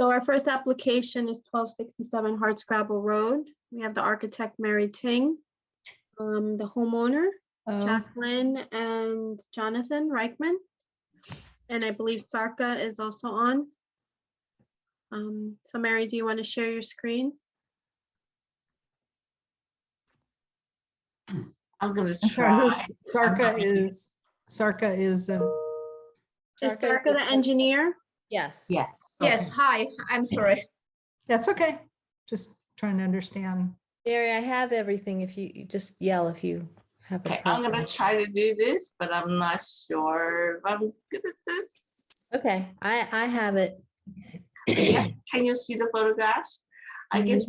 So our first application is 1267 Hardscrabble Road. We have the architect Mary Ting, the homeowner Jacqueline and Jonathan Reichman, and I believe Sarka is also on. So Mary, do you want to share your screen? I'm gonna I'm sorry, try. who's Sarka is? Sarka is Is Sarka the engineer? Yes. Yes. Yes, Okay. hi, I'm sorry. That's okay. Just trying to understand. Mary, I have everything. If you just yell if you have a Okay, I'm problem. gonna try to do this, but I'm not sure if I'm good at this. Okay, I have it. Yeah, can you see the photographs? I guess,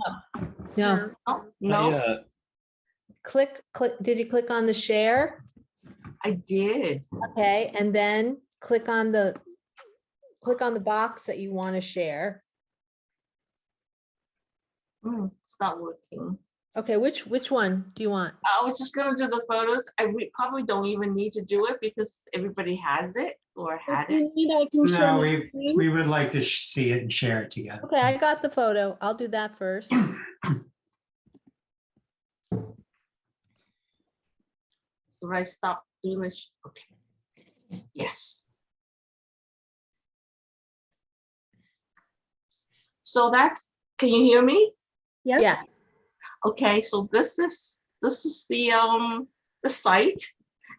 No, oh, no, click. Did you click on the share? I did. Okay, and then click on the box that you want to share. It's not working. Okay, which one do you want? I was just gonna do the photos. Probably don't even need to do it because everybody has it or had If it. you need, I can share No, my screen. we would like to see it and share it together. Okay, I got the photo. I'll do that first. Do I stop doing this? Okay. Yes. So that's, can you hear me? Yeah. Okay, so this is the site,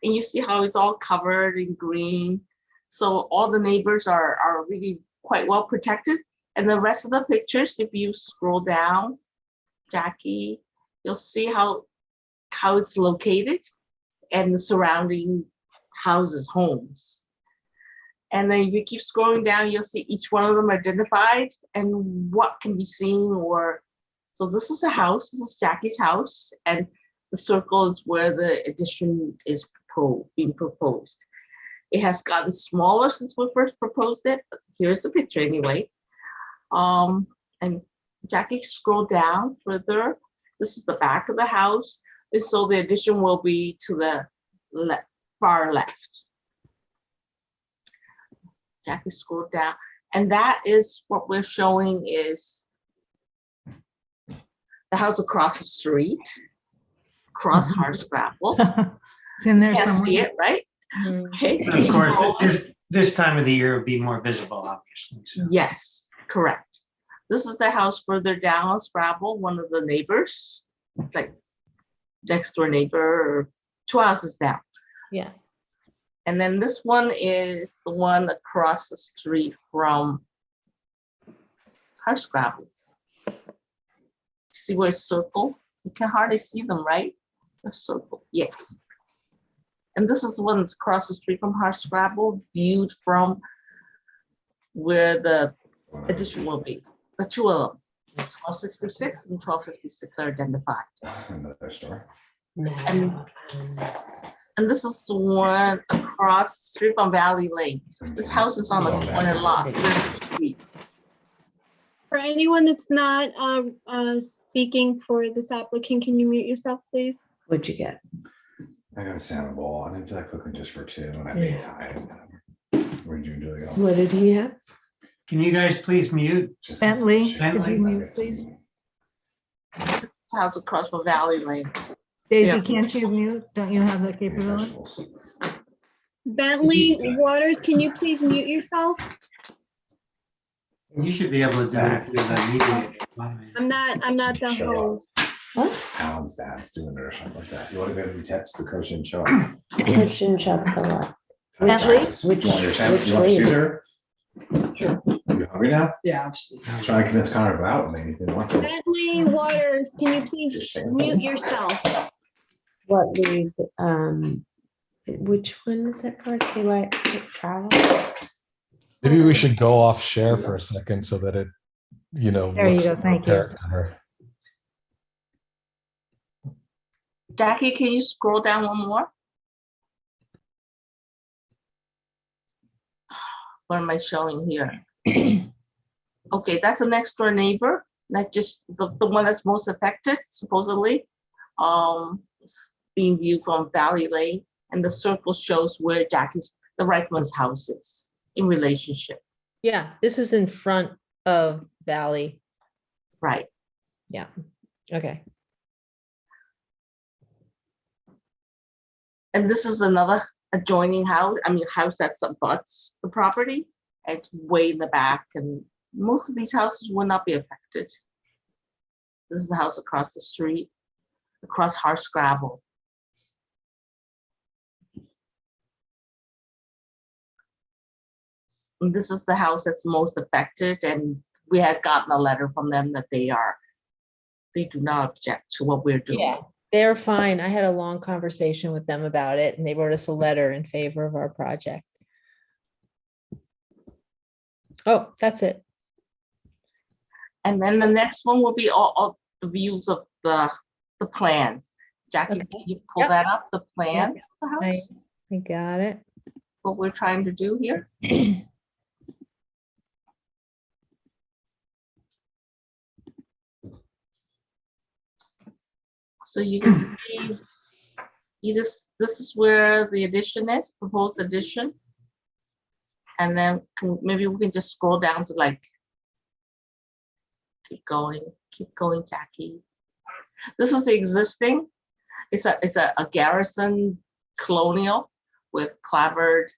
and you see how it's all covered in green. So all the neighbors are really quite well protected. And the rest of the pictures, if you scroll down, Jackie, you'll see how it's located and the surrounding houses, homes. And then if you keep scrolling down, you'll see each one of them identified and what can be seen. Or so this is a house. This is Jackie's house, and the circle is where the addition is being proposed. It has gotten smaller since we first proposed it. But here's the picture anyway. And Jackie, scroll down further. This is the back of the house, and so the addition will be to the far left. Jackie, scroll down, and that is what we're showing is the house across the street, across Hardscrabble. It's in there Can't somewhere. see it, right? Mhm. Okay. Of course, this time of the year would be more visible, obviously. So. Yes, correct. This is the house further down on Scrabble, one of the neighbors, like next door neighbor, or 2 houses down. Yeah. And then this one is the one across the street from Hardscrabble. See where it's circled? You can hardly see them, right? They're circled, yes. And this is the one that's across the street from Hardscrabble, viewed from where the addition will be. The two of them, 1266 and 1256 are identified. Another story. And this is the one across the street from Valley Lane. This house is on the corner lot. Street. For anyone that's not speaking for this applicant, can you mute yourself, please? What'd you get? I got a salmon bowl. I didn't feel like cooking just for two, and I made time. Where'd you do it? What did he have? Can you guys please mute? Just Bentley, could you mute, please? This house across from Valley Lane. Daisy, Yeah. can't you mute? Don't you have that capability? Bentley Waters, can you please mute yourself? You should be able to do it if you're the meeting. I'm not the host. Alan's dad's doing it or something like that. You want to go to text the coach and show him? Coach and Chuck for what? Bentley? You want your salmon? You want Caesar? Sure. You hungry now? Yeah. I'm trying to convince Connor to go out with me. He didn't want to. Bentley Waters, can you please mute yourself? What league, which one is it for? See what travel? Maybe we should go off share for a second so that it, There you looks go, thank you. apparent to her. Jackie, can you scroll down one more? What am I showing here? Okay, that's a next door neighbor. Not just the one that's most affected, supposedly. Being viewed from Valley Lane, and the circle shows where the Reichman's house is in relationship. Yeah, this is in front of Valley. Right. Yeah, okay. And this is another adjoining house, house that abuts the property. It's way in the back, and most of these houses will not be affected. This is the house across the street, across Hardscrabble. And this is the house that's most affected, and we had gotten a letter from them that they do not object to what we're doing. Yeah, they're fine. I had a long conversation with them about it, and they wrote us a letter in favor of our project. Oh, that's it. And then the next one will be all the views of the plans. Jackie, Okay. can you pull Yep. that up, the plans of the house? I got it. What we're trying to do here? So you can see, this is where the addition is, proposed addition. And then maybe we can just scroll down to like, keep going, Jackie. This is the existing. It's a garrison colonial with clapboard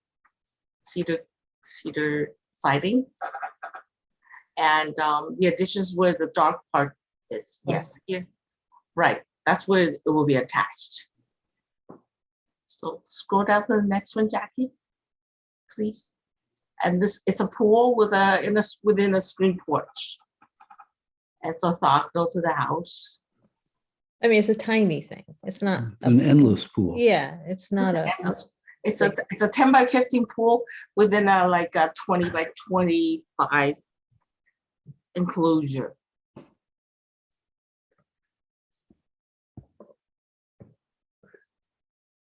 cedar siding. And the additions where the dark part is. Yes, here. Right. That's where it will be attached. So scroll down to the next one, Jackie, please. And it's a pool within a screen porch. It's orthogonal to the house. I mean, it's a tiny thing. It's not. An endless pool. Yeah, it's not a. It's a 10 by 15 pool within a 20 by 25 enclosure.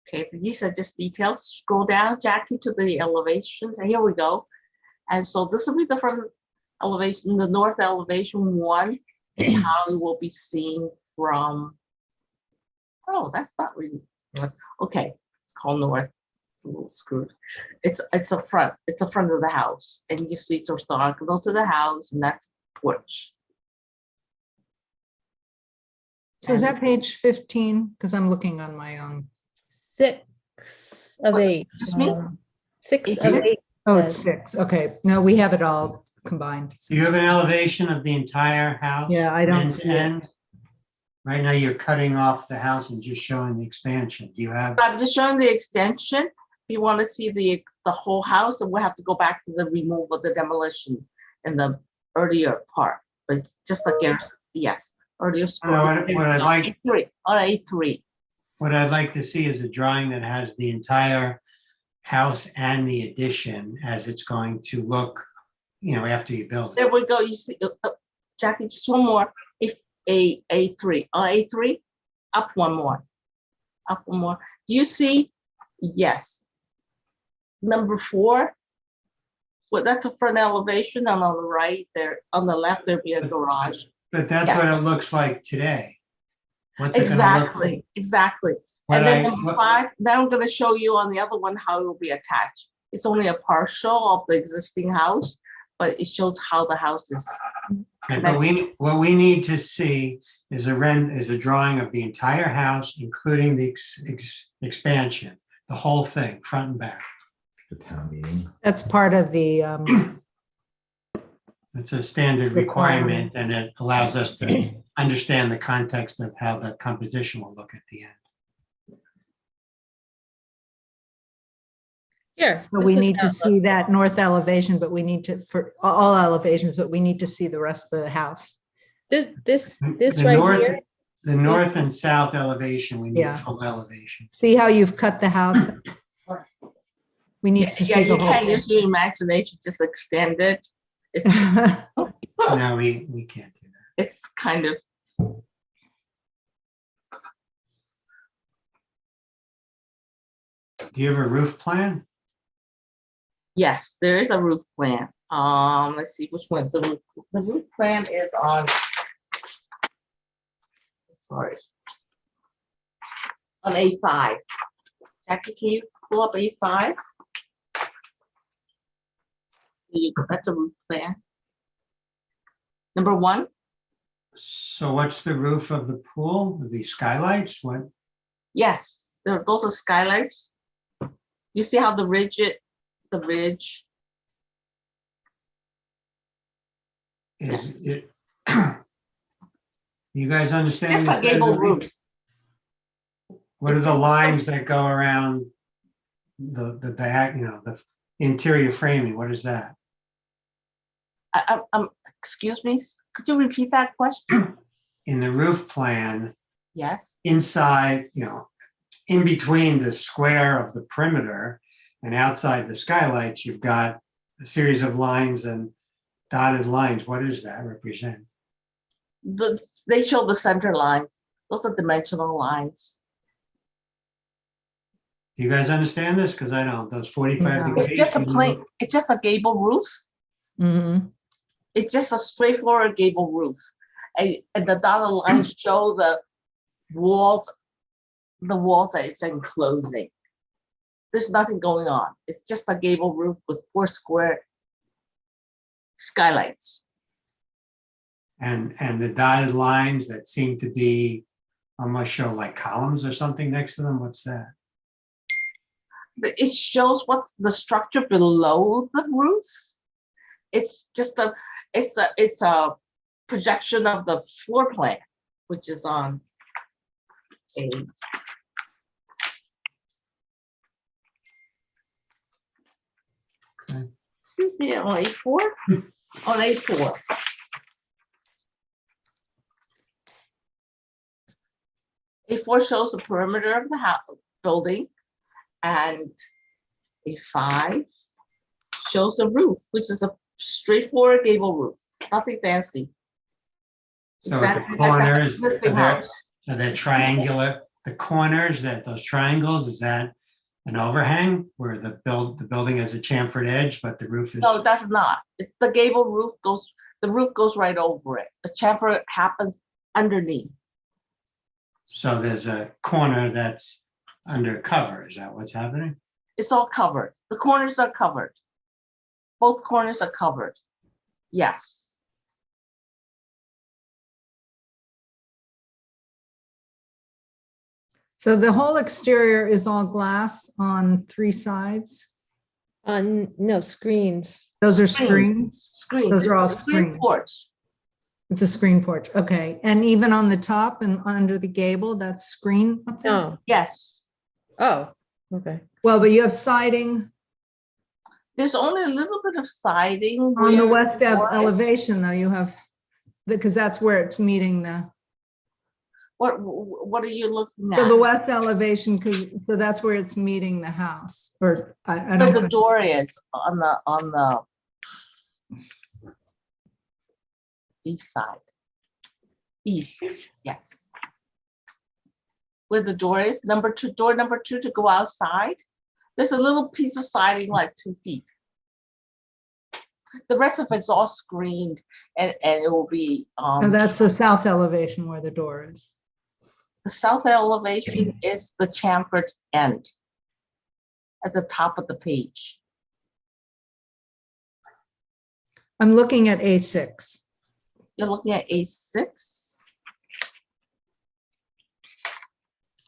Okay, these are just details. Scroll down, Jackie, to the elevations, and here we go. And so this will be the front elevation. The north elevation 1 is how it will be seen from. Oh, that's not really north. Okay, it's called north. It's a little screwed. It's a front. It's a front of the house, and you see it's orthogonal to the house, and that's porch. So is that page 15? Because I'm looking on my own. 6 of What, 8. excuse me? 6 Is of it? 8. Oh, it's says. 6. Okay. No, we have it all combined. So you have an elevation of the entire house? Yeah, I don't end to see it. end? Right now, you're cutting off the house and just showing the expansion. Do you have? I'm just showing the extension. If you want to see the whole house, and we'll have to go back to the removal, the demolition in the earlier part. But it's just like yes, earlier. No, what I'd like- A3 on A3. What I'd like to see is a drawing that has the entire house and the addition as it's going to look, after you build it. There we go. You see, Jackie, just one more. If A3 on A3, up one more. Do you see? Yes. Number 4. Well, that's the front elevation, and on the right there, on the left there'd be a garage. But that's Yeah. what it looks like today. What's it gonna look like? Exactly. What And then I- number what- 5, now I'm going to show you on the other one how it will be attached. It's only a partial of the existing house, but it shows how the house is. Okay, but what we need to see is a drawing of the entire house, including the expansion, the whole thing, front and back. The town meeting. That's part of the, It's a standard requirement, and it allows us to understand the context of how the composition will look at the end. Here. so we need to see that north elevation, but we need to, for all elevations, but we need to see the rest of the house. This The right north- here. The north and south elevation, we need Yeah. full elevation. See how you've cut the house? We need to Yeah, see you the whole can't thing. use your imagination, just extend it. It's No, we can't do that. it's kind of. Do you have a roof plan? Yes, there is a roof plan. Let's see which one's the roof. The roof plan is on. Sorry. On A5. Jackie, can you pull up A5? There you go. That's a roof plan. Number 1, So what's the roof of the pool? The skylights? What? yes, those are skylights. You see how the ridge Is it? You guys understand? just a gable roof. What are It's the just- lines that go around the back, the interior framing? What is that? Excuse me, could you repeat that question? In the roof plan, Yes, inside, in between the square of the perimeter and outside the skylights, you've got a series of lines and dotted lines. What does that represent? they show the center lines. Those are dimensional lines. Do you guys understand this? Because I don't. Those 45 No. degrees. It's just a gable roof. Mhm. It's just a straightforward gable roof. And the dotted lines show the walls that it's enclosing. There's nothing going on. It's just a gable roof with 4 square skylights. And the dotted lines that seem to be almost show like columns or something next to them. What's that? It shows what's the structure below the roof. It's just it's a projection of the floor plan, which is on a Okay. excuse me, on A4? On A4. A4 shows the perimeter of the house building, and A5 shows the roof, which is a straightforward gable roof, nothing fancy. So at the Exactly like the corners, existing house. are there triangular, the corners, those triangles, is that an overhang where the building has a chamfered edge, but the roof is? No, that's not. The gable roof the roof goes right over it. The chamfer happens underneath. So there's a corner that's under cover. Is that what's happening? It's all covered. The corners are covered. Both corners are covered. Yes. So the whole exterior is all glass on 3 sides? No, screens. Those are Screens. screens? Screens. Those are all It's a screen screen. porch. It's a screen porch, okay. And even on the top and under the gable, that's screen up there? No. Yes. Oh, okay. Well, but you have siding There's only a little bit of siding on the where west the door is. elevation, though, you have, because that's where it's meeting the, What are you looking at? so the west elevation, so that's where it's meeting the house, or I Where don't the know. door is on the east side. East, yes. Where the door is, door number 2 to go outside. There's a little piece of siding like 2 feet. The rest of it's all screened, and it will be And that's the south elevation where the door is. the south elevation is the chamfered end at the top of the page. I'm looking at A6. You're looking at A6.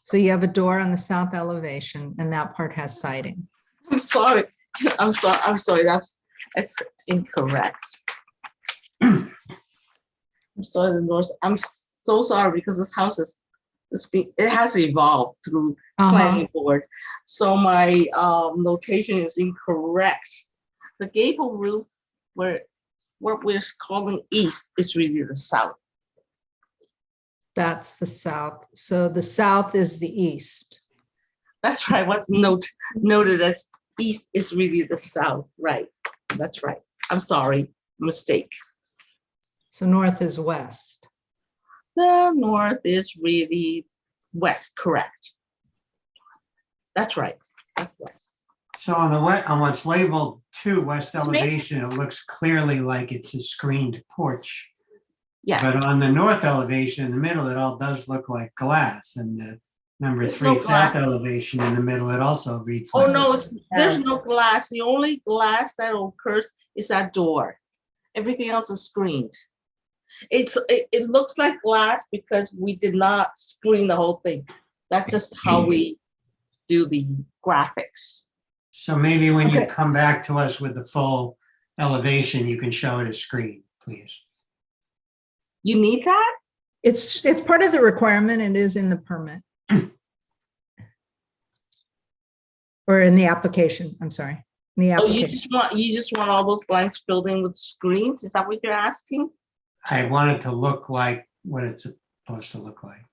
So you have a door on the south elevation and that part has siding. I'm sorry. I'm sorry. It's incorrect. I'm sorry, the North. I'm so sorry because this house it has evolved through planning board. So my notation is incorrect. The gable roof, where what we're calling east, is really the south. That's the south. So the south is the east. That's right. What's noted as east is really the south. Right. That's right. I'm sorry. Mistake. So north is west. The north is really west. Correct. That's right. That's west. So on what's labeled 2 west elevation, it looks clearly like it's a screened porch. Yes. But on the north elevation in the middle, it all does look like glass. And the number There's 3 no south glass. elevation in the middle, it also reads. Oh like no, glass. there's no glass. The only glass that occurs is that door. Everything else is screened. It looks like glass because we did not screen the whole thing. That's just how we do the graphics. So maybe when you Okay. come back to us with the full elevation, you can show it as screen, please. You need that? It's part of the requirement. It is in the permit. Or in the application, I'm sorry. In the Oh, application. you just want all those blanks filled in with screens? Is that what you're asking? I want it to look like what it's supposed to look like.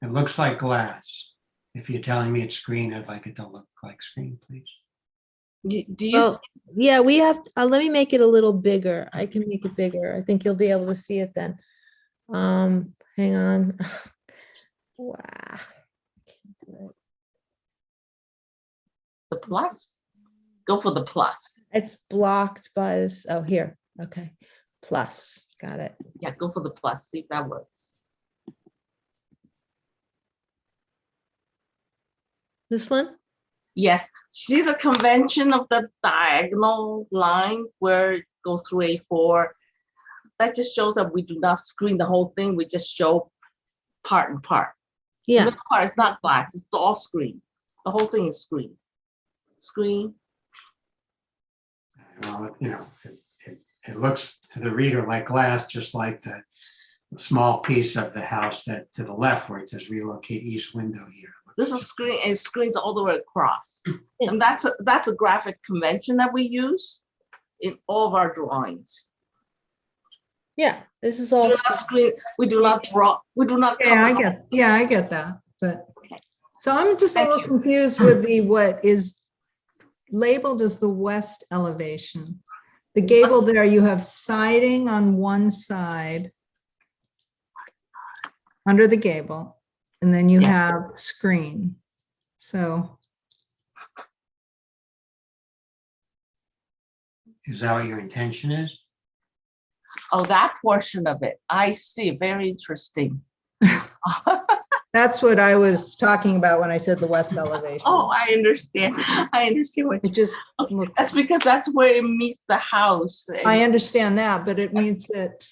It looks like glass. If you're telling me it's screen, I'd like it to look like screen, please. Do you Well, yeah, we have, let me make it a little bigger. I can make it bigger. I think you'll be able to see it then. Hang on. Wow. Can't do it. the plus? Go for the plus. It's blocked by this. Oh, here. Okay. Plus. Got it. Yeah, go for the plus. See if that works. This one? Yes. See the convention of the diagonal line where it goes through A4? That just shows that we do not screen the whole thing. We just show part and part. The Yeah. middle part is not glass. It's all screen. The whole thing is screened. Screen. Well, it looks to the reader like glass, just like the small piece of the house that to the left where it says relocate east window here. This is screen and it screens all the way across. Yeah. And that's a graphic convention that we use in all of our drawings. Yeah. This is We all. do not screen, we do not draw, we do not. Yeah, cover- I get that, but. Okay. So I'm just a Thank little you. confused with the, what is labeled as the west elevation. The gable there, you have siding on one side under the gable, and then you Yeah. have screen. So, Is that what your intention is? Oh, that portion of it. I see. Very interesting. that's what I was talking about when I said the west elevation. Oh, I understand. I understand what It just Okay, looks, that's because that's where it meets the house. I understand that, but it means that,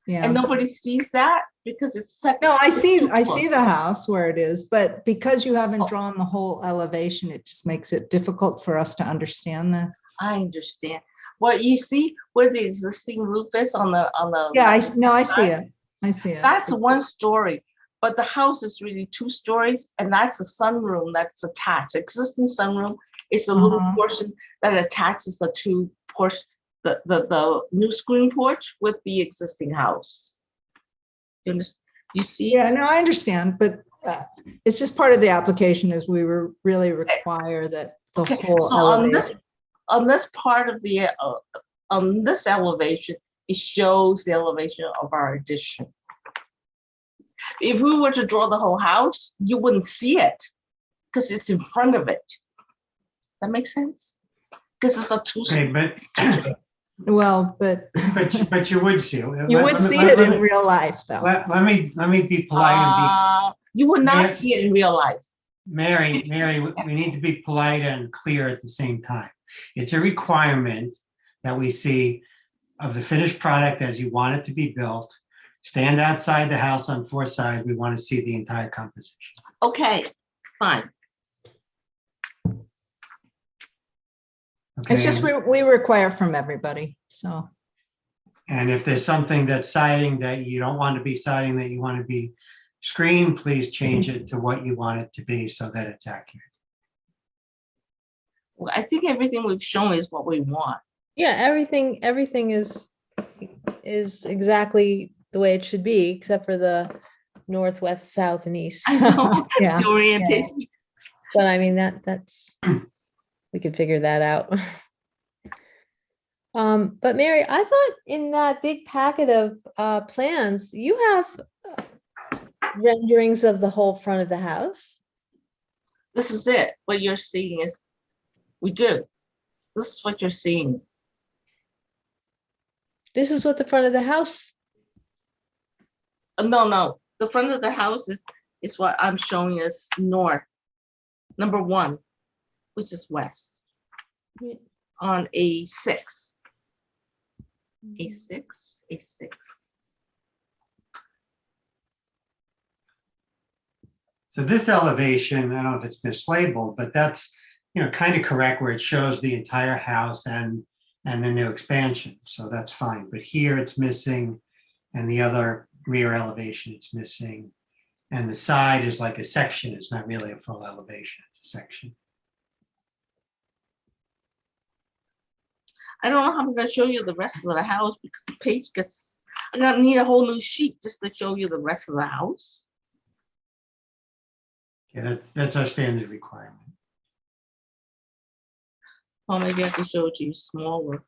yeah. And nobody sees that because it's such. No, I see close. the house where it is, but because you haven't Oh. drawn the whole elevation, it just makes it difficult for us to understand that. I understand. Well, you see where the existing roof is on the. Yeah, I left see side? it. I see it. That's 1 story, but the house is really 2 stories, and that's a sunroom that's attached. Existing sunroom is a little Uh-huh. portion that attaches the 2 portion, the new screen porch with the existing house. You understand? You see? Yeah, no, I understand, but it's just part of the application is we were really require that the Okay, whole so on elevation. this part of the on this elevation, it shows the elevation of our addition. If we were to draw the whole house, you wouldn't see it because it's in front of it. Does that make sense? Because it's a 2 Okay, but Well, but but you would see it. you would see it in real life, though. Let me be polite and You would not May I- see it in real life. Mary, we need to be polite and clear at the same time. It's a requirement that we see of the finished product as you want it to be built. Stand outside the house on 4 sides. We want to see the entire composition. Okay, fine. It's Okay, just we require from everybody, so. and if there's something that's siding that you don't want to be siding, that you want to be screened, please change it to what you want it to be so that it's accurate. Well, I think everything we've shown is what we want. Yeah, everything is exactly the way it should be, except for the northwest, south, and east. I know Yeah, the orientation. But I mean, that's, we could figure that out. But Mary, I thought in that big packet of plans, you have renderings of the whole front of the house. This is it. What you're seeing is, we do. This is what you're seeing. This is what the front of the house. No. The front of the house is what I'm showing as north. Number 1, which is west. Yeah. On A6. A6. So this elevation, I don't know if it's mislabeled, but that's, kind of correct where it shows the entire house and the new expansion. So that's fine. But here it's missing, and the other rear elevation it's missing. And the side is like a section. It's not really a full elevation. It's a section. I don't know how I'm gonna show you the rest of the house because the page gets, I'm gonna need a whole new sheet just to show you the rest of the house. Yeah, that's our standard requirement. Or maybe I can show it to you smaller.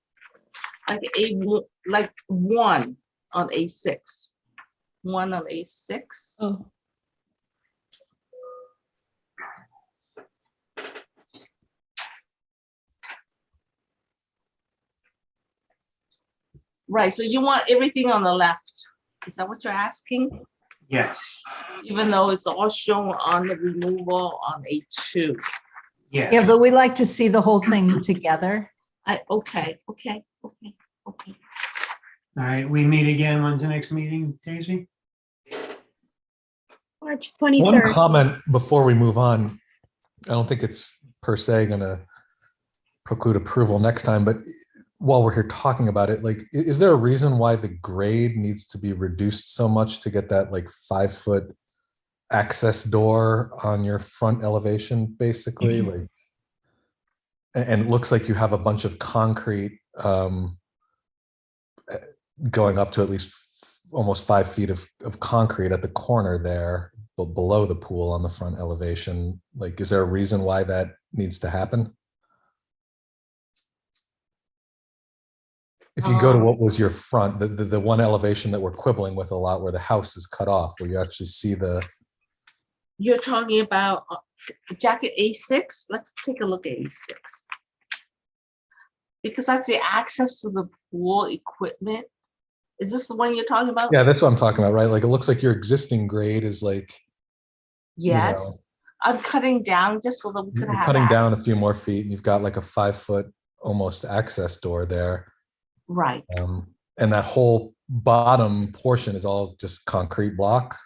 Like one on A6. One on A6. Oh. Right, so you want everything on the left. Is that what you're asking? Yes. Even though it's all shown on the removal on A2. Yeah, Yeah. but we like to see the whole thing together. Okay. All right. We meet again. When's the next meeting, Daisy? March One 23rd. comment before we move on. I don't think it's per se gonna preclude approval next time, but while we're here talking about it, like, is there a reason why the grade needs to be reduced so much to get that like 5-foot access door on your front elevation, basically? Like, and it looks like you have a bunch of concrete going up to at least almost 5 feet of concrete at the corner there, below the pool on the front elevation. Like, is there a reason why that needs to happen? If you go to what was your front, the one elevation that we're quibbling with a lot, where the house is cut off, where you actually see the. You're talking about jacket A6? Let's take a look at A6. Because that's the access to the pool equipment. Is this the one you're talking about? Yeah, that's what I'm talking about, right? Like, it looks like your existing grade is like. Yes. You know, I'm cutting down just so that we could you're have cutting down a access. few more feet, and you've got like a 5-foot almost access door there. Right. And that whole bottom portion is all just concrete block.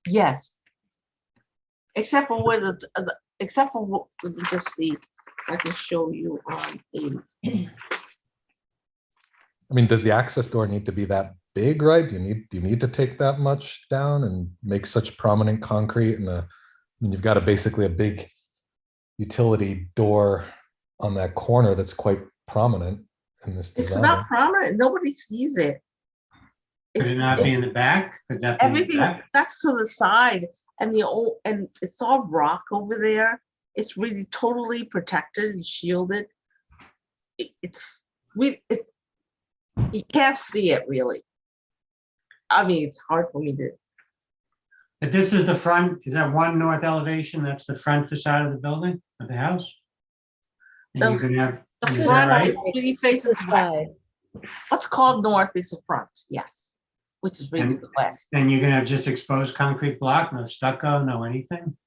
Yes. Except for where except for what, let me just see if I can show you on a. I mean, does the access door need to be that big, right? Do you need to take that much down and make such prominent concrete? And I mean, you've got basically a big utility door on that corner that's quite prominent in this It's design. not prominent. Nobody sees it. Could it not be in the back? Could that be in the Everything back? that's to the side, and and it's all rock over there. It's really totally protected and shielded. It's you can't see it really. I mean, it's hard for me to. But this is the front, is that one north elevation? That's the front facade of the building, of the house? And The- you can have, The is that front right? really faces west. Side. What's called north is the front, yes, which is really And- the west. Then you're gonna have just exposed concrete block, no stucco, no anything?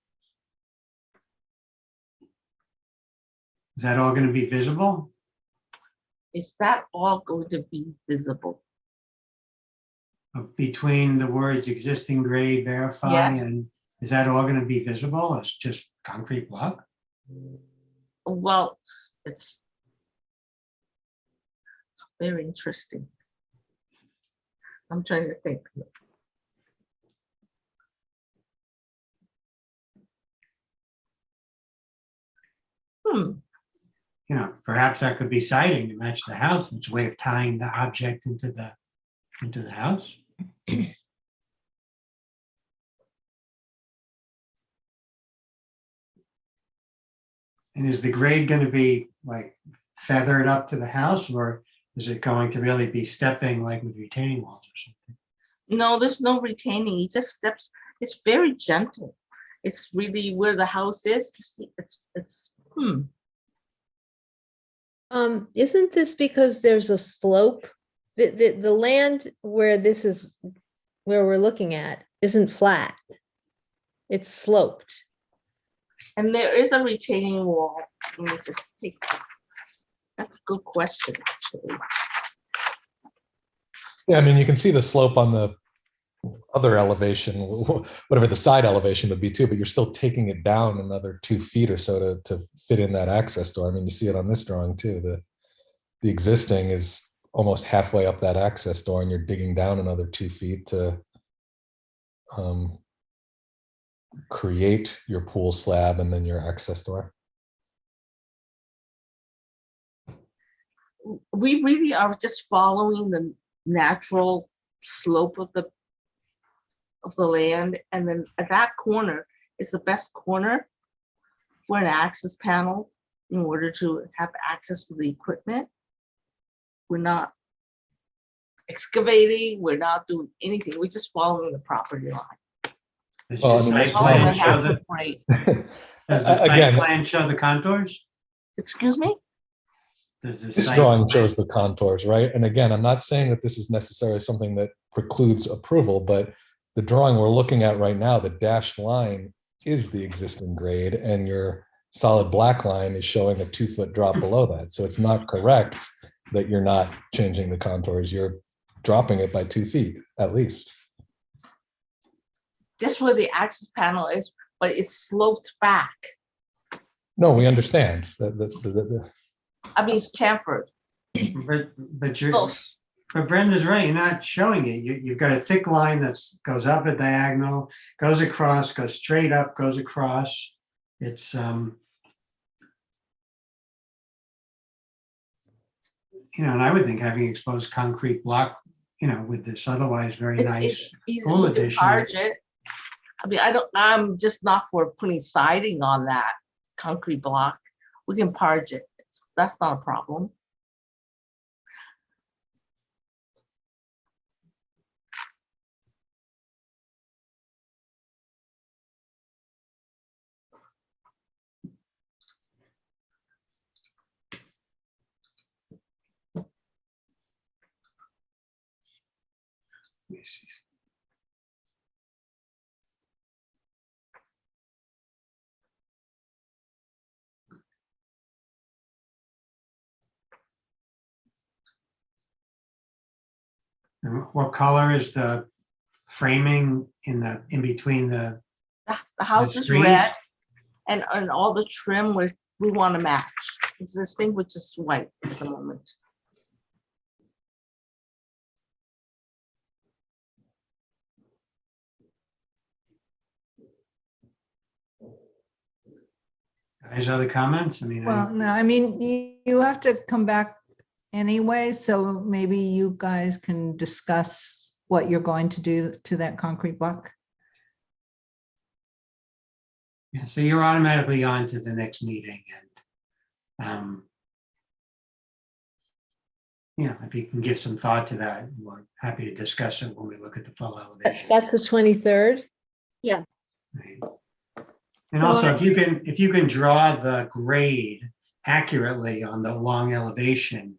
Is that all gonna be visible? Is that all going to be visible? Between the words existing grade, verify, Yes. and is that all gonna be visible? It's just concrete block? Well, it's very interesting. I'm trying to think. Perhaps that could be siding to match the house. It's a way of tying the object into the house. And is the grade going to be like feathered up to the house, or is it going to really be stepping like with retaining walls or something? No, there's no retaining. He just steps. It's very gentle. It's really where the house is. You see, it's. Isn't this because there's a slope? The land where this is, where we're looking at, isn't flat. It's sloped. And there is a retaining wall. Let me just take. That's a good question, actually. Yeah, I mean, you can see the slope on the other elevation, whatever the side elevation would be too, but you're still taking it down another 2 feet or so to fit in that access door. I mean, you see it on this drawing too. The existing is almost halfway up that access door, and you're digging down another 2 feet to create your pool slab and then your access door. We really are just following the natural slope of the land, and then at that corner is the best corner for an access panel in order to have access to the equipment. We're not excavating, we're not doing anything, we're just following the property line. Does Well, your I mean, site Oh, plan and show that's the, the point. does the site Again, plan show the contours? Excuse me? Does the this site drawing plan- shows the contours, right? And again, I'm not saying that this is necessarily something that precludes approval, but the drawing we're looking at right now, the dashed line is the existing grade, and your solid black line is showing a 2-foot drop below that. So it's not correct that you're not changing the contours. You're dropping it by 2 feet at least. Just where the access panel is, but it's sloped back. No, we understand. I mean, it's chamfered. But you're, Close. but Brenda's right, you're not showing it. You've got a thick line that goes up a diagonal, goes across, goes straight up, goes across. It's, and I would think having exposed concrete block, with this otherwise very nice It's easy pool to addition. charge it. I mean, I'm just not for putting siding on that concrete block. We can parge it. That's not a problem. Let me see. And what color is the framing in between the, The house is screens? red, and all the trim we want to match existing, which is white at the moment. guys, other comments? I mean, Well, no, I mean, you have to come back anyway, so maybe you guys can discuss what you're going to do to that concrete block. yeah, so you're automatically on to the next meeting, and if you can give some thought to that, we're happy to discuss it when we look at the full elevation. That's the 23rd. Right. And also, if you can draw the grade accurately on the long elevation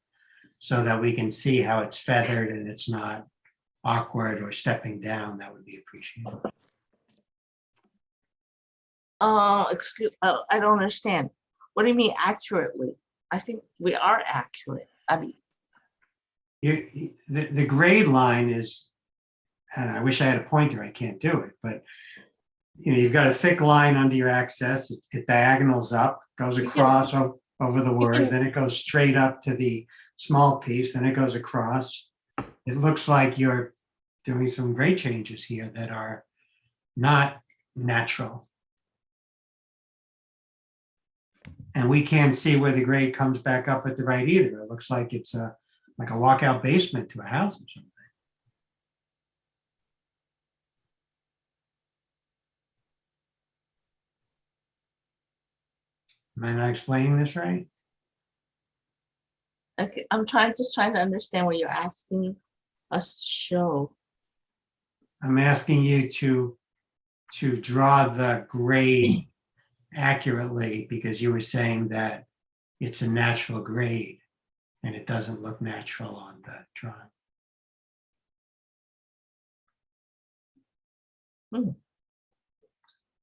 so that we can see how it's feathered and it's not awkward or stepping down, that would be appreciated. I don't understand. What do you mean accurately? I think we are accurate. I mean, The grade line is, and I wish I had a pointer, I can't do it, but you've got a thick line under your access, it diagonals up, goes across over the word, then it goes straight up to the small piece, then it goes across. It looks like you're doing some grade changes here that are not natural. And we can't see where the grade comes back up at the right either. It looks like it's like a walkout basement to a house or something. Am I not explaining this right? okay, I'm just trying to understand what you're asking us to show. I'm asking you to draw the grade accurately because you were saying that it's a natural grade and it doesn't look natural on the drawing.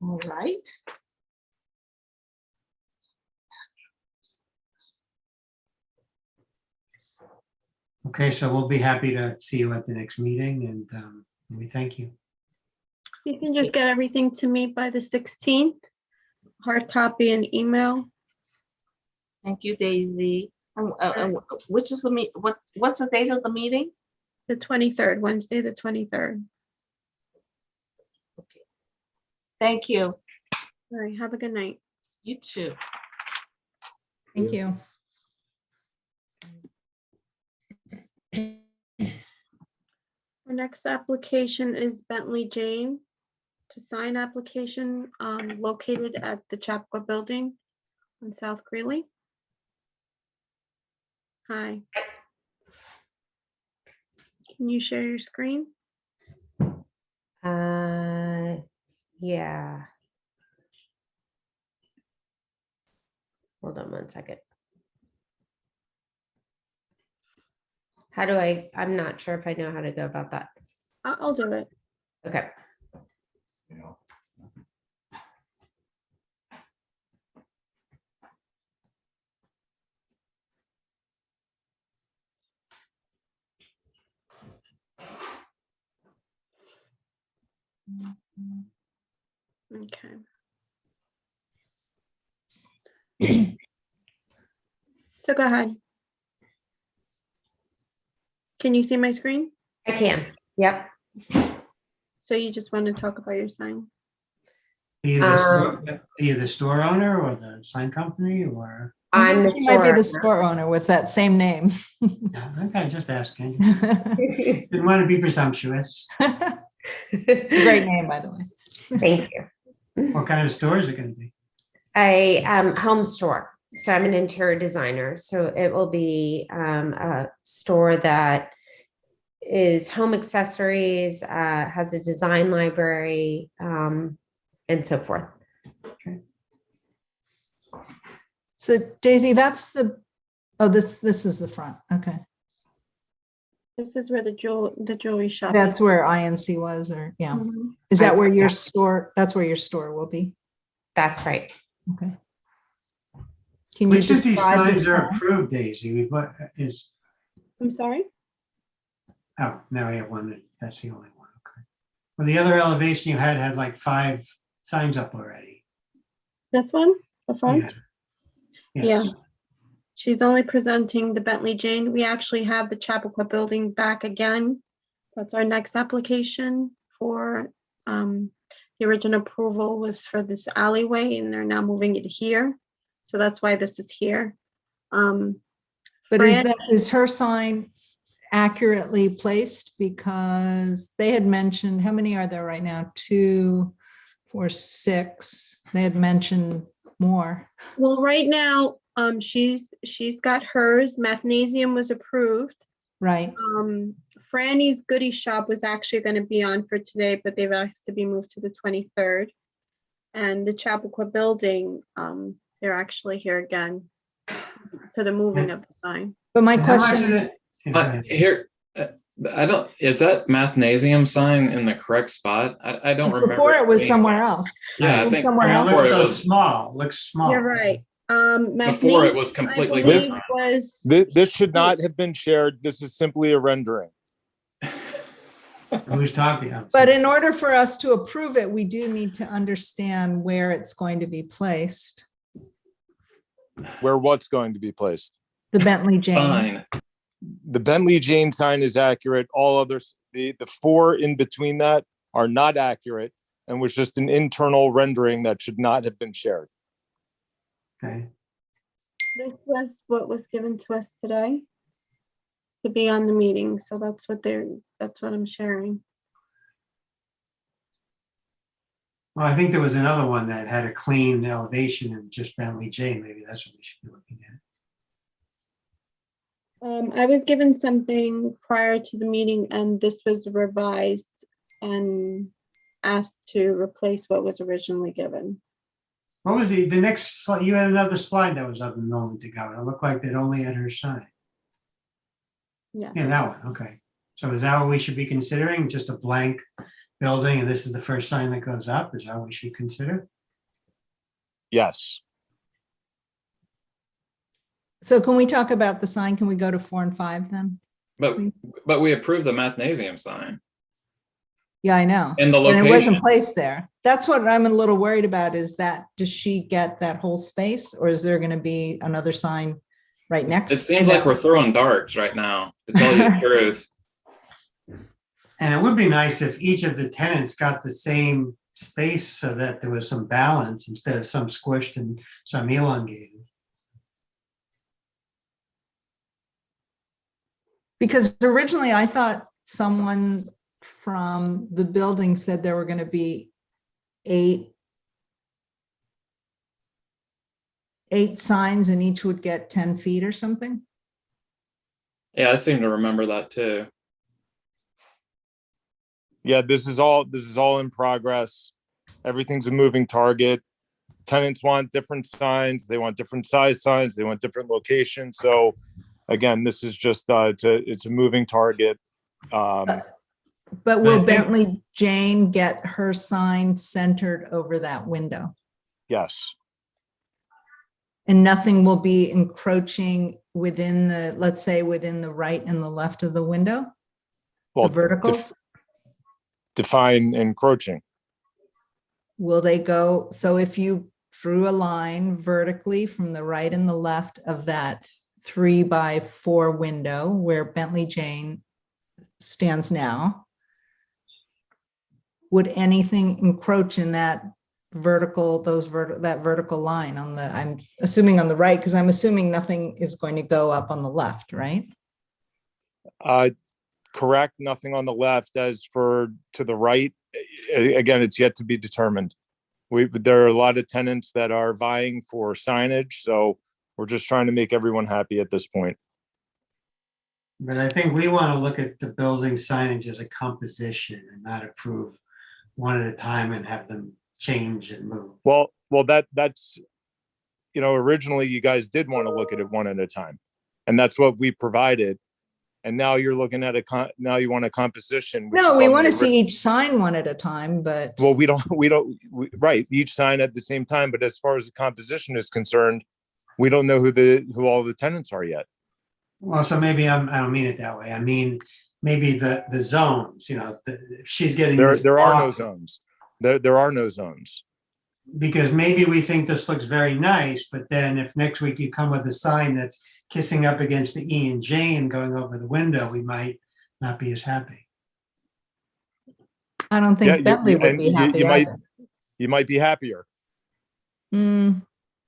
All right. Okay, so we'll be happy to see you at the next meeting and We thank you. You can just get everything to me by the 16th, hard copy and email. Thank you, Daisy. Which is the what's the date of the meeting? The 23rd, Wednesday, the 23rd. Okay. Thank you. All right, have a good night. You too. Thank you. The next application is Bentley Jane to sign application located at the Chapua Building on South Greeley. Hi. Can you share your screen? Yeah. Hold on one second. How do I'm not sure if I know how to go about that. I'll do it. Okay. You know, Okay. So go ahead. Can you see my screen? I can. Yep. So you just want to talk about your sign? Are you the store owner or the sign company or? I I'm think the you might be store. the store owner with that same name. Yeah, okay, just asking. Didn't want to be presumptuous. It's a great name, by the way. Thank you. What kind of store is it going to be? A home store. So I'm an interior designer. So it will be a store that is home accessories, has a design library, and so forth. So Daisy, that's this is the front. Okay. This is where the jewelry shop That's is. where INC was, or yeah. Mhm. Is that I where see, your yeah. store, that's where your store will be? That's right. Okay. Can you Which of these describe the signs are sign? approved, Daisy? I'm sorry? Oh, now we have one, that's the only one, okay. Well, the other elevation you had like 5 signs up already. This one, the front? Yeah. Yeah. Yes. She's only presenting the Bentley Jane. We actually have the Chappaqua Building back again. That's our next application for, the original approval was for this alleyway and they're now moving it here. So that's why this is here. But Fran- is her sign accurately placed? Because they had mentioned, how many are there right now? 2, 4, 6. They had mentioned more. Well, right now, she's got hers. Mathnasium was approved. Right. Franny's Goodie Shop was actually going to be on for today, but they've asked to be moved to the 23rd. And the Chappaqua Building, they're actually here again for the moving of the sign. But my And how much question, is it? Yeah, go ahead. Here, I don't, is that Mathnasium sign in the correct spot? I don't remember. before it was being- somewhere else. Yeah, It I was think somewhere It else. before looks it so was, small, looks small. You're right. before it was Mathnasium, completely I believe, different. was This should not have been shared. This is simply a rendering. Who's talking? But in order for us to approve it, we do need to understand where it's going to be placed. Where what's going to be placed. The Bentley Jane. Fine. The Bentley Jane sign is accurate. All others, the 4 in between that are not accurate and was just an internal rendering that should not have been shared. Okay. this was what was given to us today to be on the meeting. So that's what I'm sharing. Well, I think there was another one that had a clean elevation and just Bentley Jane. Maybe that's what we should be looking at. I was given something prior to the meeting and this was revised and asked to replace what was originally given. What was the next slide? You had another slide that was up a moment ago. It looked like it only had her sign. Yeah. Yeah, that one. Okay. So is that what we should be considering? Just a blank building and this is the first sign that goes up? Is that what we should consider? Yes. So can we talk about the sign? Can we go to 4 and 5 then? But Please. but we approved the Mathnasium sign. Yeah, I know. And the And it wasn't location. placed there. That's what I'm a little worried about, is that, does she get that whole space, or is there going to be another sign right next? It seems to like we're that? throwing darts right now, to tell you the truth. And it would be nice if each of the tenants got the same space so that there was some balance instead of some squished and some elongated. Because originally I thought someone from the building said there were going to be eight signs and each would get 10 feet or something. Yeah, I seem to remember that too. Yeah, this is all in progress. Everything's a moving target. Tenants want different signs. They want different size signs. They want different locations. So again, this is just, it's a moving target. But I will think- Bentley Jane get her sign centered over that window? Yes. And nothing will be encroaching within the, let's say, within the right and the left of the window? Well, The verticals? define encroaching. Will they go, so if you drew a line vertically from the right and the left of that 3x4 window where Bentley Jane stands now, would anything encroach in that vertical, that vertical line on the, I'm assuming on the right, because I'm assuming nothing is going to go up on the left, right? Correct, nothing on the left. As for to the right, again, it's yet to be determined. There are a lot of tenants that are vying for signage, so we're just trying to make everyone happy at this point. But I think we want to look at the building signage as a composition and not approve one at a time and have them change and move. Well, that's, originally you guys did want to look at it one at a time, and that's what we provided. And now you're looking at now you want a composition. which No, is we on want the to see each sign one at a time, but. Well, right, each sign at the same time, but as far as the composition is concerned, we don't know who all the tenants are yet. Well, so maybe I don't mean it that way. I mean, maybe the zones, if she's getting this There are no block, zones. There are no zones. because maybe we think this looks very nice, but then if next week you come with a sign that's kissing up against the E and J and going over the window, we might not be as happy. I don't Yeah, think Bentley would be happy either. You might be happier.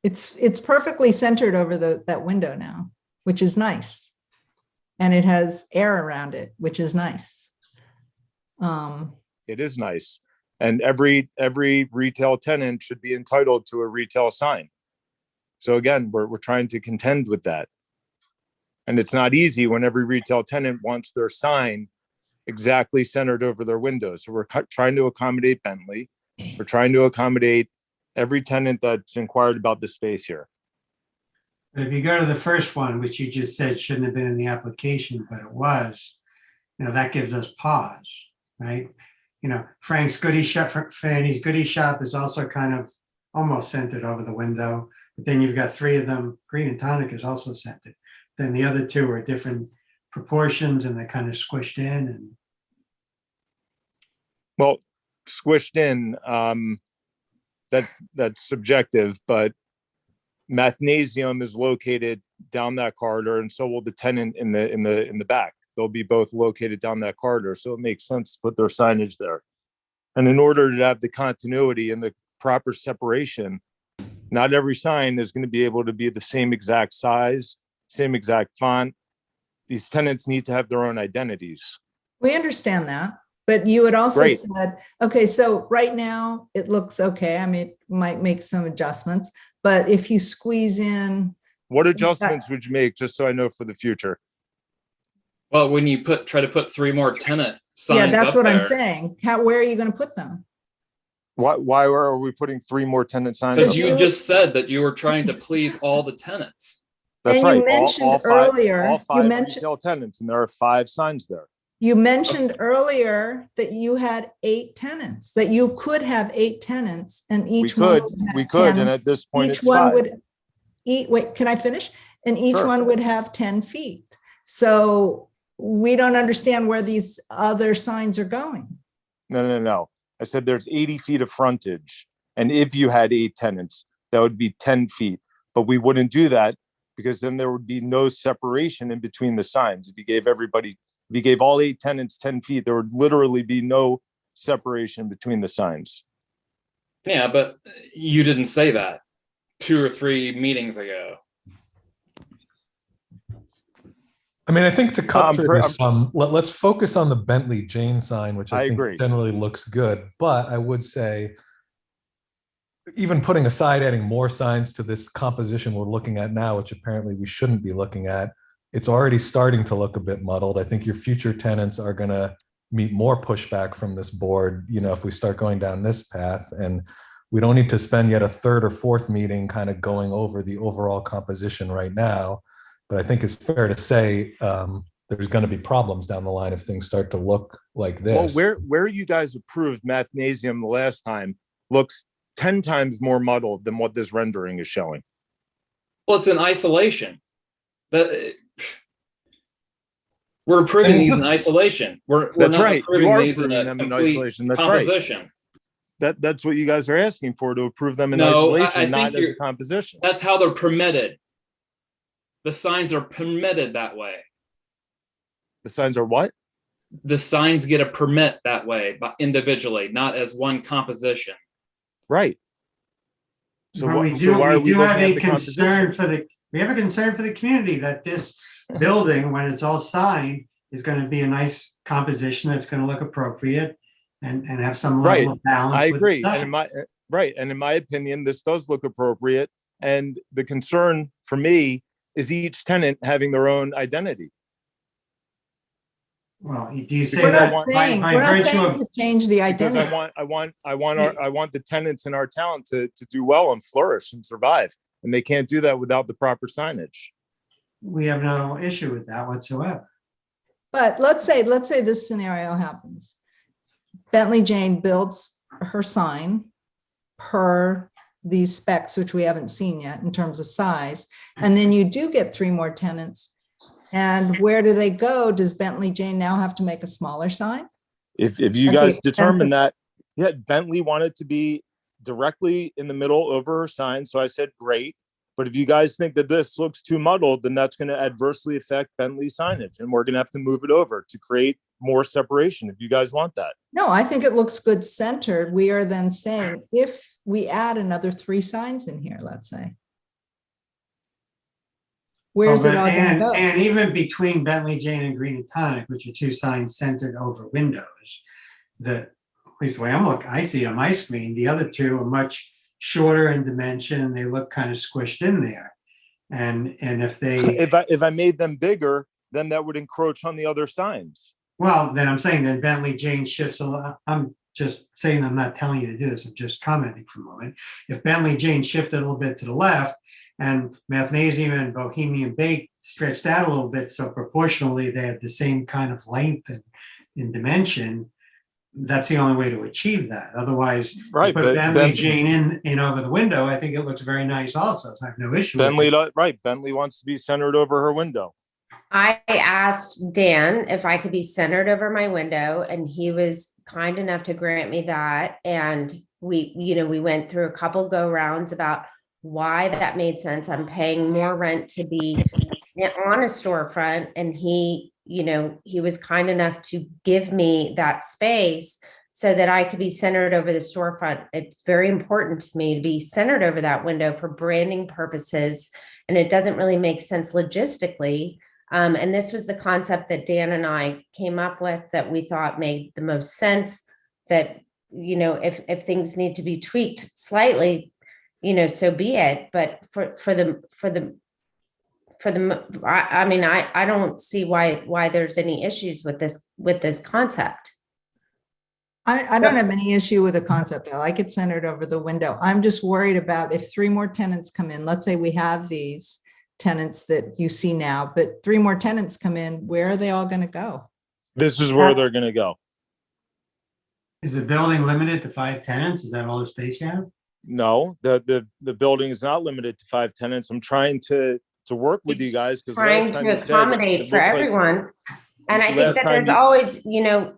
It's perfectly centered over that window now, which is nice. And it has air around it, which is nice. It is nice. And every retail tenant should be entitled to a retail sign. So again, we're trying to contend with that. And it's not easy when every retail tenant wants their sign exactly centered over their windows. So we're trying to accommodate Bentley. We're trying to accommodate every tenant that's inquired about the space here. But if you go to the first one, which you just said shouldn't have been in the application, but it was, that gives us pause, right? Frank's Goodie Shop, Fanny's Goodie Shop is also kind of almost centered over the window. But then you've got three of them. Green and Tonic is also centered. Then the other two are different proportions and they're kind of squished in. And Well, squished in, that's subjective, but Mathnasium is located down that corridor, and so will the tenant in the back. They'll be both located down that corridor, so it makes sense to put their signage there. And in order to have the continuity and the proper separation, not every sign is going to be able to be the same exact size, same exact font. These tenants need to have their own identities. We understand that, but you had also Great. said, okay, so right now it looks okay. I mean, it might make some adjustments, but if you squeeze in, What adjustments would you make, just so I know for the future? Well, when you try to put 3 more tenant signs yeah, that's up what I'm there, saying. Where are you going to put them? Why are we putting 3 more tenant signs? because up? you just said that you were trying to please all the tenants. That's And you right. mentioned all earlier, five you mentioned- retail tenants, and there are 5 signs there. You mentioned earlier that you had 8 tenants, that you could have 8 tenants and each one would have We could, 10. and at this point, Each it's one 5. would wait, can I finish? And each Sure. one would have 10 feet. So we don't understand where these other signs are going. No. I said there's 80 feet of frontage. And if you had 8 tenants, that would be 10 feet. But we wouldn't do that because then there would be no separation in between the signs. If you gave all 8 tenants 10 feet, there would literally be no separation between the signs. Yeah, but you didn't say that 2 or 3 meetings ago. I mean, I think to cut through per- this, let's focus on the Bentley Jane sign, which I I think agree. generally looks good. But I would say, even putting aside adding more signs to this composition we're looking at now, which apparently we shouldn't be looking at, it's already starting to look a bit muddled. I think your future tenants are going to meet more pushback from this board, if we start going down this path. And we don't need to spend yet a 3rd or 4th meeting kind of going over the overall composition right now. But I think it's fair to say there's going to be problems down the line if things start to look like this. Well, where you guys approved Mathnasium the last time looks 10 times more muddled than what this rendering is showing. Well, it's in isolation. We're approving these in isolation. We're That's not right. You approving are these in approving a them in complete isolation. That's right. composition. That's what you guys are asking for, to approve them in No, I isolation, think not as a you're- composition. That's how they're permitted. The signs are permitted that way. The signs are what? The signs get a permit that way, but individually, not as one composition. Right. So But why are we do looking have at a the concern composition? we have a concern for the community that this building, when it's all signed, is going to be a nice composition that's going to look appropriate and have some level of balance. I with agree. the And in my opinion, this does look appropriate. And the concern for me is each tenant having their own identity. Well, do you say Because that I by We're not virtue saying of, to change the Because identity. I want the tenants in our town to do well and flourish and survive. And they can't do that without the proper signage. we have no issue with that whatsoever. But let's say this scenario happens. Bentley Jane builds her sign per these specs, which we haven't seen yet in terms of size. And then you do get 3 more tenants. And where do they go? Does Bentley Jane now have to make a smaller sign? If you At the guys expense determine of- that, yeah, Bentley wanted to be directly in the middle over her sign. So I said, great. But if you guys think that this looks too muddled, then that's going to adversely affect Bentley signage. And we're going to have to move it over to create more separation if you guys want that. No, I think it looks good centered. We are then saying if we add another 3 signs in here, let's say. Where's it all going to go? And even between Bentley Jane and Green and Tonic, which are 2 signs centered over windows, at least the way I see it on my screen, the other 2 are much shorter in dimension and they look kind of squished in there. And if they, if I made them bigger, then that would encroach on the other signs. well, then I'm saying then Bentley Jane shifts a lot. I'm just saying, I'm not telling you to do this. I'm just commenting for a moment. If Bentley Jane shifted a little bit to the left and Mathnasium and Bohemian Bake stretched out a little bit, so proportionally they have the same kind of length and in dimension, that's the only way to achieve that. Otherwise, Right, put but Bentley Jane in over the window, I think it looks very nice also. So I have no issue with Bentley, it. right? Bentley wants to be centered over her window. I asked Dan if I could be centered over my window, and he was kind enough to grant me that. And we went through a couple go rounds about why that made sense. I'm paying more rent to be on a storefront, and he was kind enough to give me that space so that I could be centered over the storefront. It's very important to me to be centered over that window for branding purposes. And it doesn't really make sense logistically. And this was the concept that Dan and I came up with that we thought made the most sense, that, if things need to be tweaked slightly, so be it. But I don't see why there's any issues with this concept. I don't have any issue with the concept. I like it centered over the window. I'm just worried about if 3 more tenants come in. Let's say we have these tenants that you see now, but 3 more tenants come in, where are they all going to go? This is where they're going to go. Is the building limited to 5 tenants? Is that all the space you have? No, the building is not limited to 5 tenants. I'm trying to work with you guys because Trying to accommodate for everyone. And I think that there's always,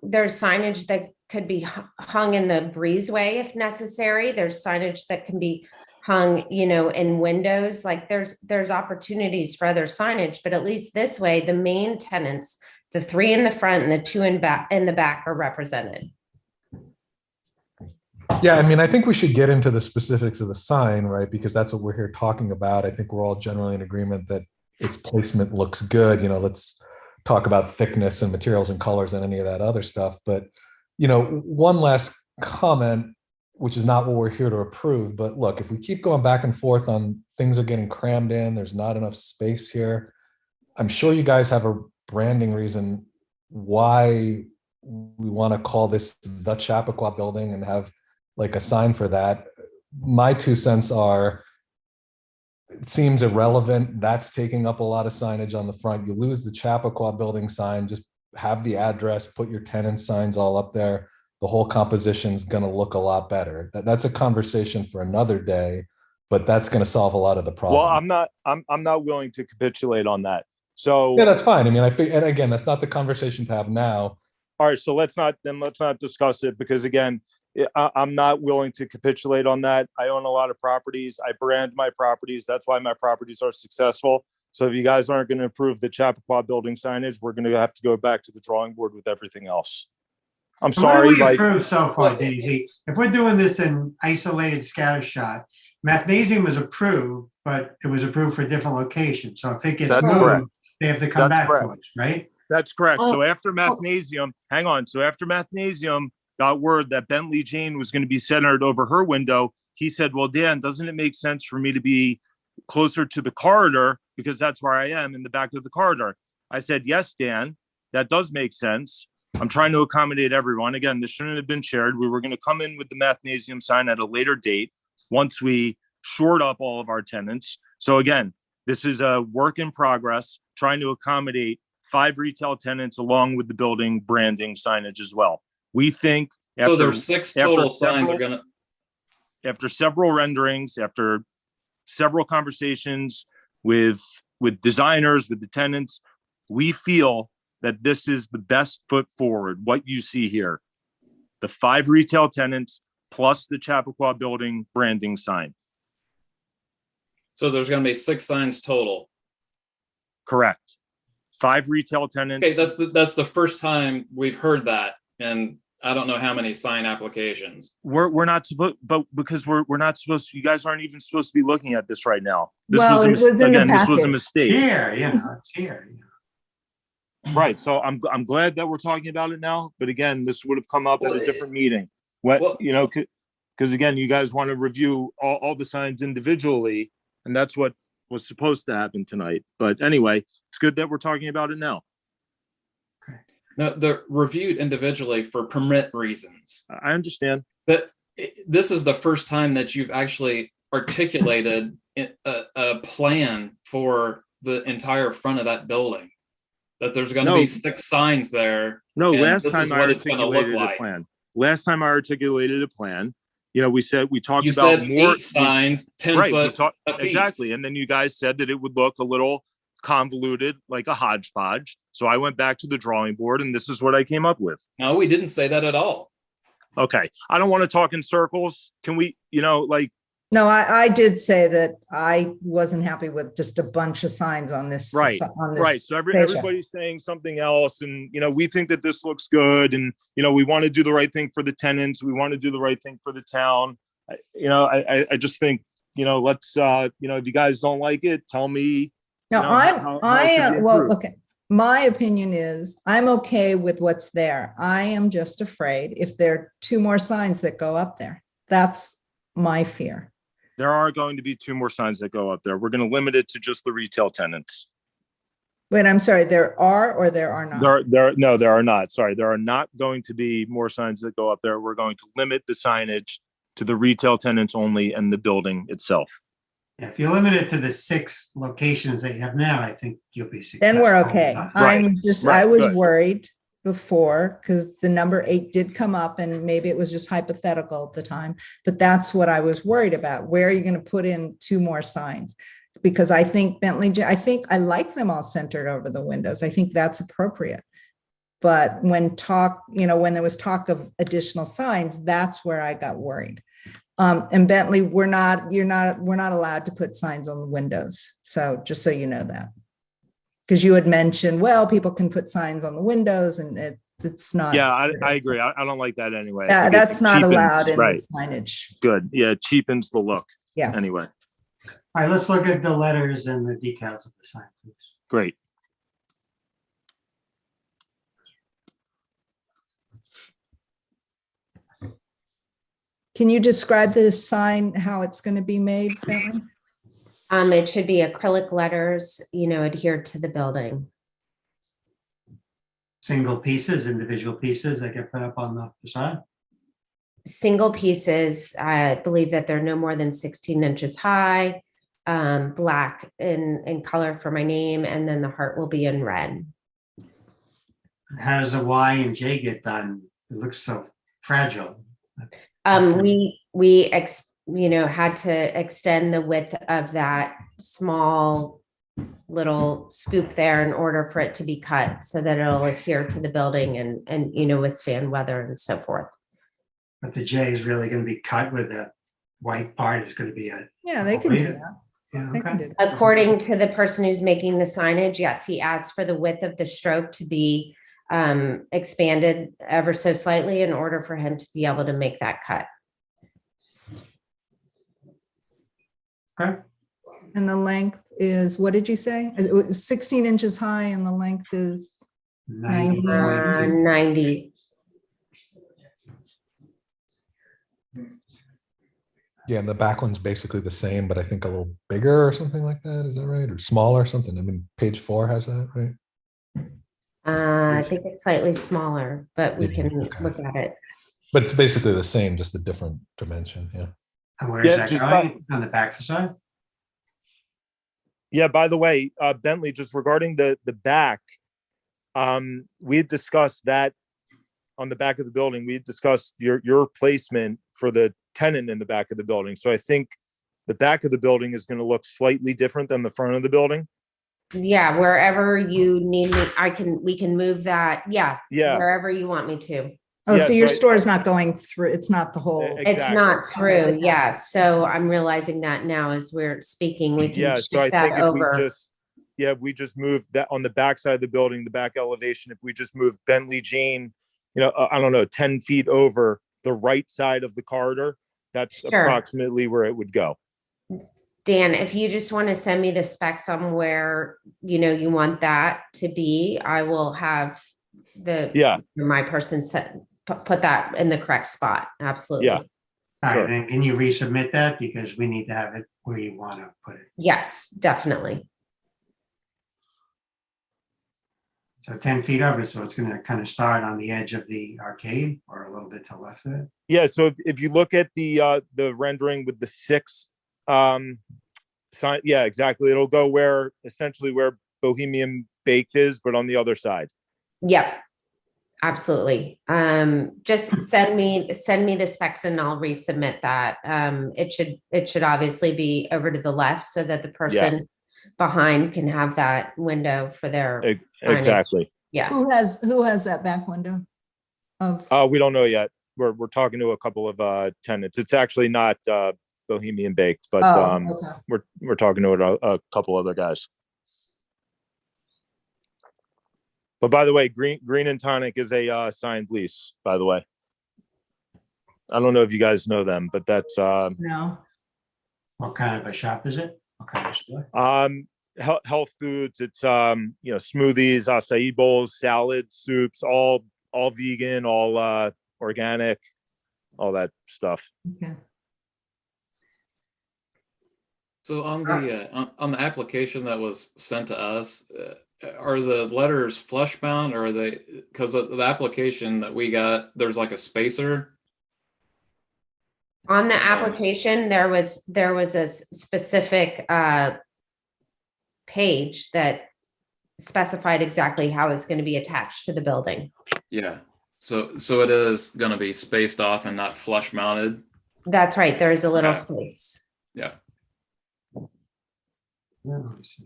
there's signage could be hung in the breezeway if necessary. There's signage that can be hung, in windows. Like there's opportunities for other signage, but at least this way, the main tenants, the 3 in the front and the 2 in the back are represented. Yeah, I mean, I think we should get into the specifics of the sign, right? Because that's what we're here talking about. I think we're all generally in agreement that its placement looks good. Let's talk about thickness and materials and colors and any of that other stuff. But, one last comment, which is not what we're here to approve. But look, if we keep going back and forth on things are getting crammed in, there's not enough space here. I'm sure you guys have a branding reason why we want to call this the Chappaqua Building and have like a sign for that. My 2 cents are, it seems irrelevant. That's taking up a lot of signage on the front. You lose the Chappaqua Building sign, just have the address, put your tenant signs all up there. The whole composition is going to look a lot better. That's a conversation for another day, but that's going to solve a lot of the problem. Well, I'm not willing to capitulate on that. So yeah, that's fine. I mean, and again, that's not the conversation to have now. All right, so let's not discuss it, because again, I'm not willing to capitulate on that. I own a lot of properties. I brand my properties. That's why my properties are successful. So if you guys aren't going to approve the Chappaqua Building signage, we're going to have to go back to the drawing board with everything else. I'm sorry. What have we approved so far, Daisy? If we're doing this in isolated scattershot, Mathnasium is approved, but it was approved for different locations. So if it gets That's moved, correct. they have to come That's back correct. to us, right? That's correct. Oh, So after Mathnasium, hang on. So after Mathnasium got word that Bentley Jane was going to be centered over her window, he said, well, Dan, doesn't it make sense for me to be closer to the corridor, because that's where I am, in the back of the corridor? I said, yes, Dan, that does make sense. I'm trying to accommodate everyone. Again, this shouldn't have been shared. We were going to come in with the Mathnasium sign at a later date once we shored up all of our tenants. So again, this is a work in progress, trying to accommodate 5 retail tenants along with the building branding signage as well. We think after, So there's 6 total signs are gonna. After several renderings, after several conversations with designers, with the tenants, we feel that this is the best foot forward. What you see here, the 5 retail tenants plus the Chappaqua Building branding sign. So there's gonna be 6 signs total. Correct. 5 retail tenants. Okay, that's the first time we've heard that, and I don't know how many sign applications. We're not supposed, but because we're not supposed to, you guys aren't even supposed to be looking at this right now. This Well, it was in the again, this was a package. mistake. Here, it's here. Right. So I'm glad that we're talking about it now. But again, this would have come up at Well, a different meeting. Because again, you guys want to review all the signs individually, and that's what was supposed to happen tonight. But anyway, it's good that we're talking about it now. No, they're reviewed individually for permit reasons. I understand. But this is the first time that you've actually articulated a plan for the entire front of that building. That there's going to be 6 signs there. No, and last this time is I what it's going to look articulated a like. plan. Last time I articulated a plan. We talked You about said more 8 signs, 10 right, foot apiece. exactly. And then you guys said that it would look a little convoluted, like a hodgepodge. So I went back to the drawing board, and this is what I came up with. No, we didn't say that at all. Okay. I don't want to talk in circles. Can we, No, I did say that I wasn't happy with just a bunch of signs on this. Right. On this right. So page. everybody's saying something else, and, we think that this looks good, and, we want to do the right thing for the tenants. We want to do the right thing for the town. I just think, let's, if you guys don't like it, tell me. No, how it should be improved. okay. My opinion is I'm okay with what's there. I am just afraid if there are 2 more signs that go up there. That's my fear. There are going to be 2 more signs that go up there. We're going to limit it to just the retail tenants. Wait, I'm sorry. There are or there are not? There are not. Sorry, there are not going to be more signs that go up there. We're going to limit the signage to the retail tenants only and the building itself. Yeah, if you limit it to the 6 locations that you have now, I think you'll be successful. Then we're okay. I was good. worried before because the number 8 did come up, and maybe it was just hypothetical at the time, but that's what I was worried about. Where are you going to put in 2 more signs? Because I think I like them all centered over the windows. I think that's appropriate. But when when there was talk of additional signs, that's where I got worried. And Bentley, we're not allowed to put signs on the windows. So just so you know that. Because you had mentioned, well, people can put signs on the windows and it's not. Yeah, I agree. I don't like that anyway. I Yeah, think it that's not cheapens- allowed in right. signage. Good. Yeah, it cheapens the look. Yeah. Anyway, All right, let's look at the letters and the details of the sign, please. great. Can you describe the sign, how it's going to be made, Bentley? It should be acrylic letters, adhered to the building. Single pieces, individual pieces that get put up on the facade? Single pieces, I believe that they're no more than 16 inches high, black in color for my name, and then the heart will be in red. How does the Y and J get done? It looks so fragile. We had to extend the width of that small little scoop there in order for it to be cut so that it'll adhere to the building and withstand weather and so forth. But the J is really going to be cut with the white part. It's going to be a. Yeah, they can do that. Yeah, They can do okay. that. According to the person who's making the signage, yes, he asked for the width of the stroke to be expanded ever so slightly in order for him to be able to make that cut. Okay. And the length is, what did you say? It was 16 inches high and the length is 90. 90. Yeah, and the back one's basically the same, but I think a little bigger or something like that. Is that right? Or smaller or something? I mean, page 4 has that, right? I think it's slightly smaller, but we Yeah, can okay. look at it. But it's basically the same, just a different dimension. Yeah. And where is Yeah, that just going? On the back facade? Yeah, by the way, Bentley, just regarding the back, we had discussed that on the back of the building. We had discussed your placement for the tenant in the back of the building. So I think the back of the building is going to look slightly different than the front of the building. Yeah, wherever you need me, we can move that. Yeah. Yeah. Wherever you want me to. Oh, Yeah, so your so store is not going through, it's not the whole. Exactly. It's not through. Yeah. So I'm realizing that now as we're speaking, we can Yeah, so I shift that think if over. we just move that on the back side of the building, the back elevation, if we just move Bentley Jane, I don't know, 10 feet over the right side of the corridor, that's Sure. approximately where it would go. Dan, if you just want to send me the specs on where, you want that to be, I will have my person put that in the correct spot. Absolutely. Yeah. All Sure. right, and can you resubmit that? Because we need to have it where you want to put it. Yes, definitely. So 10 feet over, so it's going to kind of start on the edge of the arcade or a little bit to the left of it. Yeah, so if you look at the rendering with the 6 sign, yeah, exactly. It'll go essentially where Bohemian Baked is, but on the other side. Yep. Absolutely. Just send me the specs and I'll resubmit that. It should obviously be over to the left so that the person behind can have that window for their Exactly. Yeah. Who has that back window? We don't know yet. We're talking to a couple of tenants. It's actually not Bohemian Baked, but okay. we're talking to a couple other guys. But by the way, Green and Tonic is a signed lease, by the way. I don't know if you guys know them, but that's No. What kind of a shop is it? What kind of store? health foods. It's smoothies, acai bowls, salads, soups, all vegan, all organic, all that stuff. Okay. So on the application that was sent to us, are the letters flush bound or are they, because the application that we got, there's like a spacer? On the application, there was a specific page that specified exactly how it's going to be attached to the building. Yeah. So it is going to be spaced off and not flush mounted. That's right. There is a little Okay. space. Yeah. Yeah, let me see.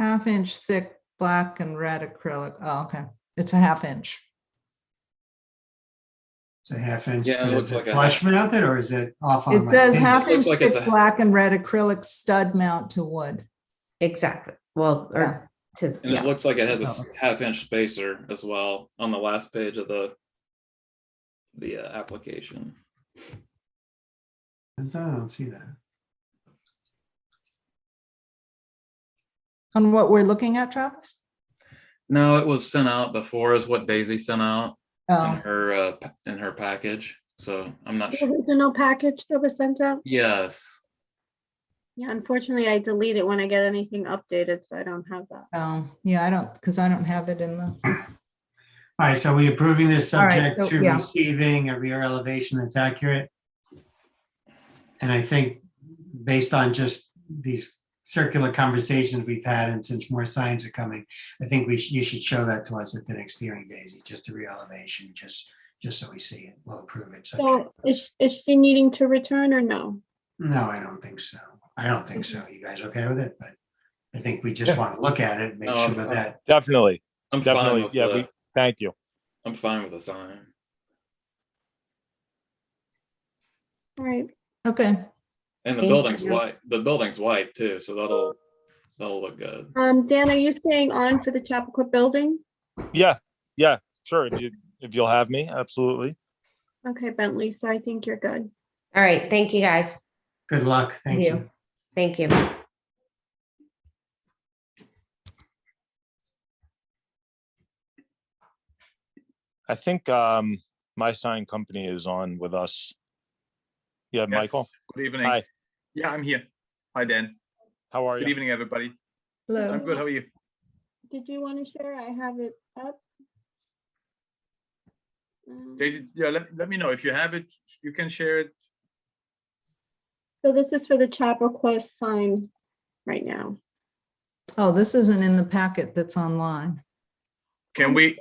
half-inch thick black and red acrylic. Oh, okay. It's a half inch. It's a half inch, Yeah, it but looks is it like a flush mounted or is it off on? It like says hinges? half inch like it's thick a- black and red acrylic stud mount to wood. Exactly. Well, Yeah. or to, And it yeah. looks like it has a So- half-inch spacer as well on the last page of the application. I don't see that. On what we're looking at, Travis? No, it was sent out before, is what Daisy sent out in Oh, her package. So I'm not The sure. original package that was sent out? Yes. Yeah, unfortunately, I delete it when I get anything updated, so I don't have that. oh, yeah, I don't, because I don't have it in the, All right, so we approving this All right, subject so, to yeah. receiving a rear elevation that's accurate? And I think based on just these circular conversations we've had and since more signs are coming, I think you should show that to us at the next hearing, Daisy, just a rear elevation, just so we see it. We'll approve it. So is she needing to return or no? No, I don't think so. I don't think so. You guys okay with it? But I think we just Yeah. want to look at it, and make No, sure that, Definitely, I'm fine definitely. with Yeah, thank you. I'm fine with the sign. All right, okay. And the Thank building's you. white. The building's white too, so that'll look good. Dan, are you staying on for the Chappaqua building? Yeah, sure. If you'll have me, absolutely. Okay, Bentley, so I think you're good. All right. Thank you, guys. good luck. Thank Thank you. you. Thank you. I think my sign company is on with us. Yeah, Michael. Yes, good evening. Hi. Yeah, I'm here. Hi, Dan. How are Good you? evening, everybody. Hello. I'm good. How are you? Did you want to share? I have it up. Daisy, yeah, let me know if you have it. You can share it. So this is for the Chappaqua sign right now. Oh, this isn't in the packet that's online. Can we?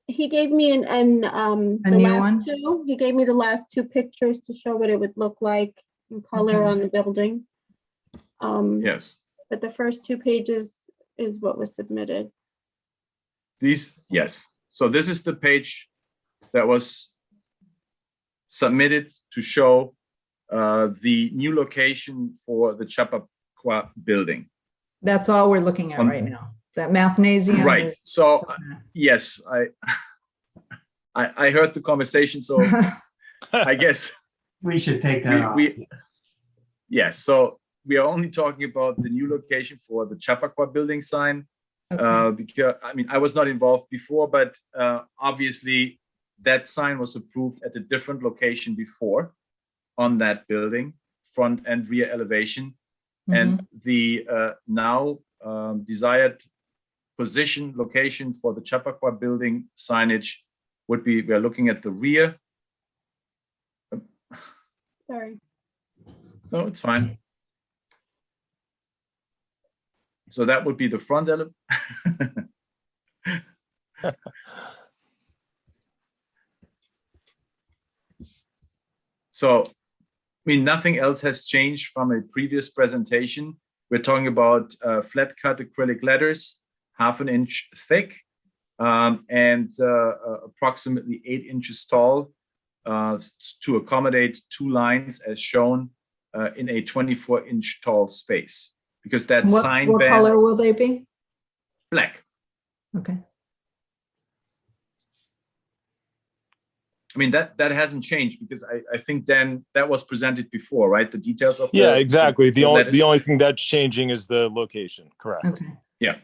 He gave me A the new last one? two. He gave me the last two pictures to show what it would look like in color Okay. on the building. Yes. But the first two pages is what was submitted. Yes. So this is the page that was submitted to show the new location for the Chappaqua building. That's all we're looking at right now. That mathnasium. Right. is- So yes, I heard the conversation. So I guess We should take that off. yes. So we are only talking about the new location for the Chappaqua building sign. Okay. Because I was not involved before, but obviously that sign was approved at a different location before on that building, front and rear elevation. And the now desired position location for the Chappaqua building signage would be, we're looking at the rear. Sorry. No, it's fine. So that would be the front element. So, I mean, nothing else has changed from a previous presentation. We're talking about flat cut acrylic letters, 1/2 inch thick, and approximately 8 inches tall to accommodate two lines as shown in a 24-inch tall space. Because that What sign what band, color will they be? black. Okay. I mean, that hasn't changed because I think then that was presented before, right? The details of Yeah, exactly. The letters. only thing that's changing is the location, correct? Okay. Yeah.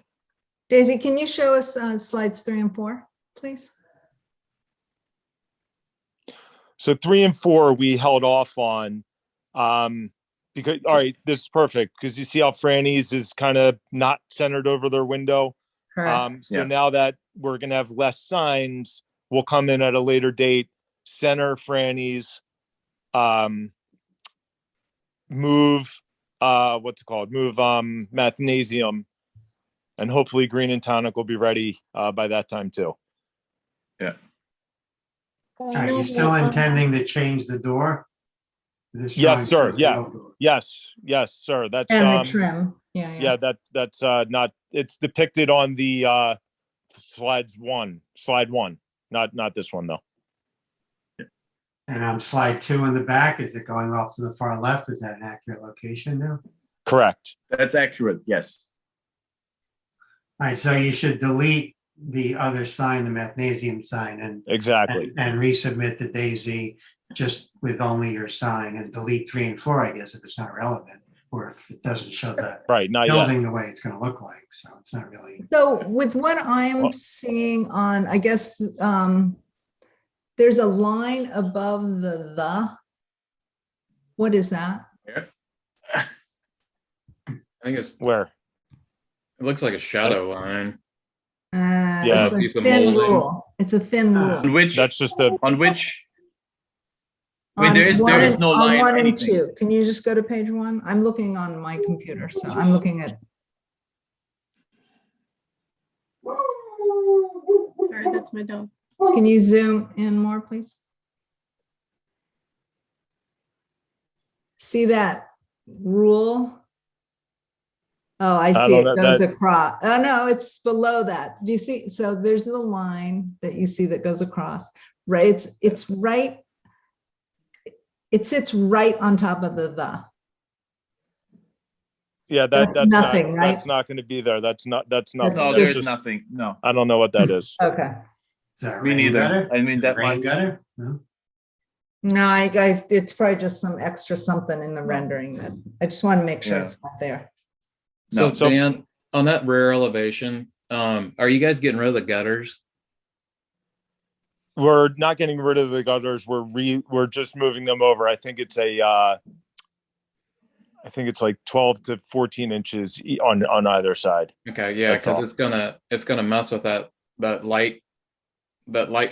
Daisy, can you show us slides 3 and 4, please? So 3 and 4, we held off on, because, all right, this is perfect, because you see how Franny's is kind of not centered over their window. Correct. So Yeah. now that we're gonna have less signs, we'll come in at a later date, center Franny's, move, what's it called? Move, Mathnasium, and hopefully Green and Tonic will be ready, by that time too. Are you still intending to change the door? This Yes, drawing sir. shows the Yeah. old door. Yes, sir. That's, And the trim. Yeah, Yeah, that's not, it's depicted on the slide one, not this one though. And on slide 2 in the back, is it going off to the far left? Is that an accurate location now? Correct. That's accurate, yes. All right, so you should delete the other sign, the mathnasium sign, and Exactly. resubmit the Daisy just with only your sign, and delete 3 and 4, I guess, if it's not relevant, or if it doesn't show the Right, not yet. building the way it's going to look like. So it's not really. So with what I'm Well- seeing on, I guess, there's a line above the. What is that? I think it Where? looks like a shadow line. Yeah. It's a Piece of thin molding. rule. It's a thin rule. On which, That's just a, on which, wait, On there is one no on line, 1 and anything. 2. Can you just go to page 1? I'm looking on my computer, so I'm looking at. Sorry, that's my dog. Can you zoom in more, please? See that rule? Oh, I see don't it know, goes that- across. Oh, no, it's below that. Do you see? So there's the line that you see that goes across, right? It's right. It sits right on top of the. yeah, That's that's nothing, not, right? that's not gonna be there. That's nothing. That's No, That's there is just- nothing, no. I don't know what that is. Okay. Is that a Me rain neither. gutter? I mean, that Rain much. gutter? No? No, it's probably just some extra something in the rendering that I just want to make sure Yeah. it's not there. So No. So- Dan, on that rear elevation, are you guys getting rid of the gutters? We're not getting rid of the gutters. We're just moving them over. I think it's like 12 to 14 inches on either side. Okay, yeah, That's because all. it's gonna mess with that light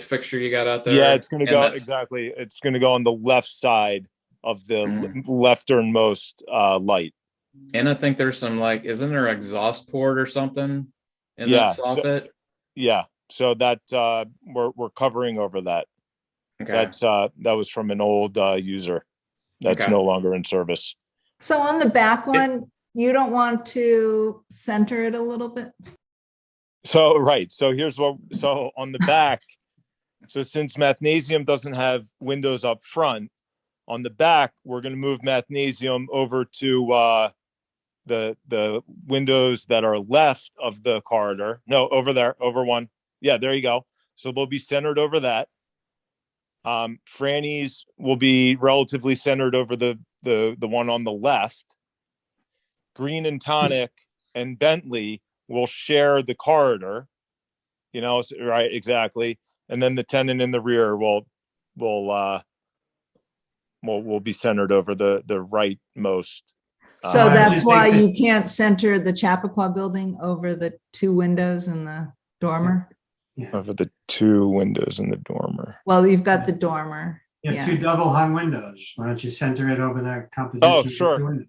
fixture you got out there. Yeah, it's gonna and go, that's- exactly. It's gonna go on the left side of the Mhm. lefternmost light. And I think there's some isn't there exhaust port or something in Yeah, that soffit? Yeah, so that we're covering over that. Okay, That was from an old user that's Okay. no longer in service. So on the back one, you don't want to center it a little bit? So right, so on the back, so since Mathnasium doesn't have windows up front, on the back we're going to move Mathnasium over to the windows that are left of the corridor. No, over there, over one. Yeah, there you go. So they'll be centered over that. Franny's will be relatively centered over the one on the left. Green and Tonic and Bentley will share the corridor, right, exactly. And then the tenant in the rear will be centered over the rightmost. So I that's just why think you can't center the Chappaqua building over the 2 windows in the dormer? Over the 2 windows in the dormer. Well, you've got the dormer. You have 2 double hung windows. Why don't you center it over that composition? Oh, of the sure. 2 windows?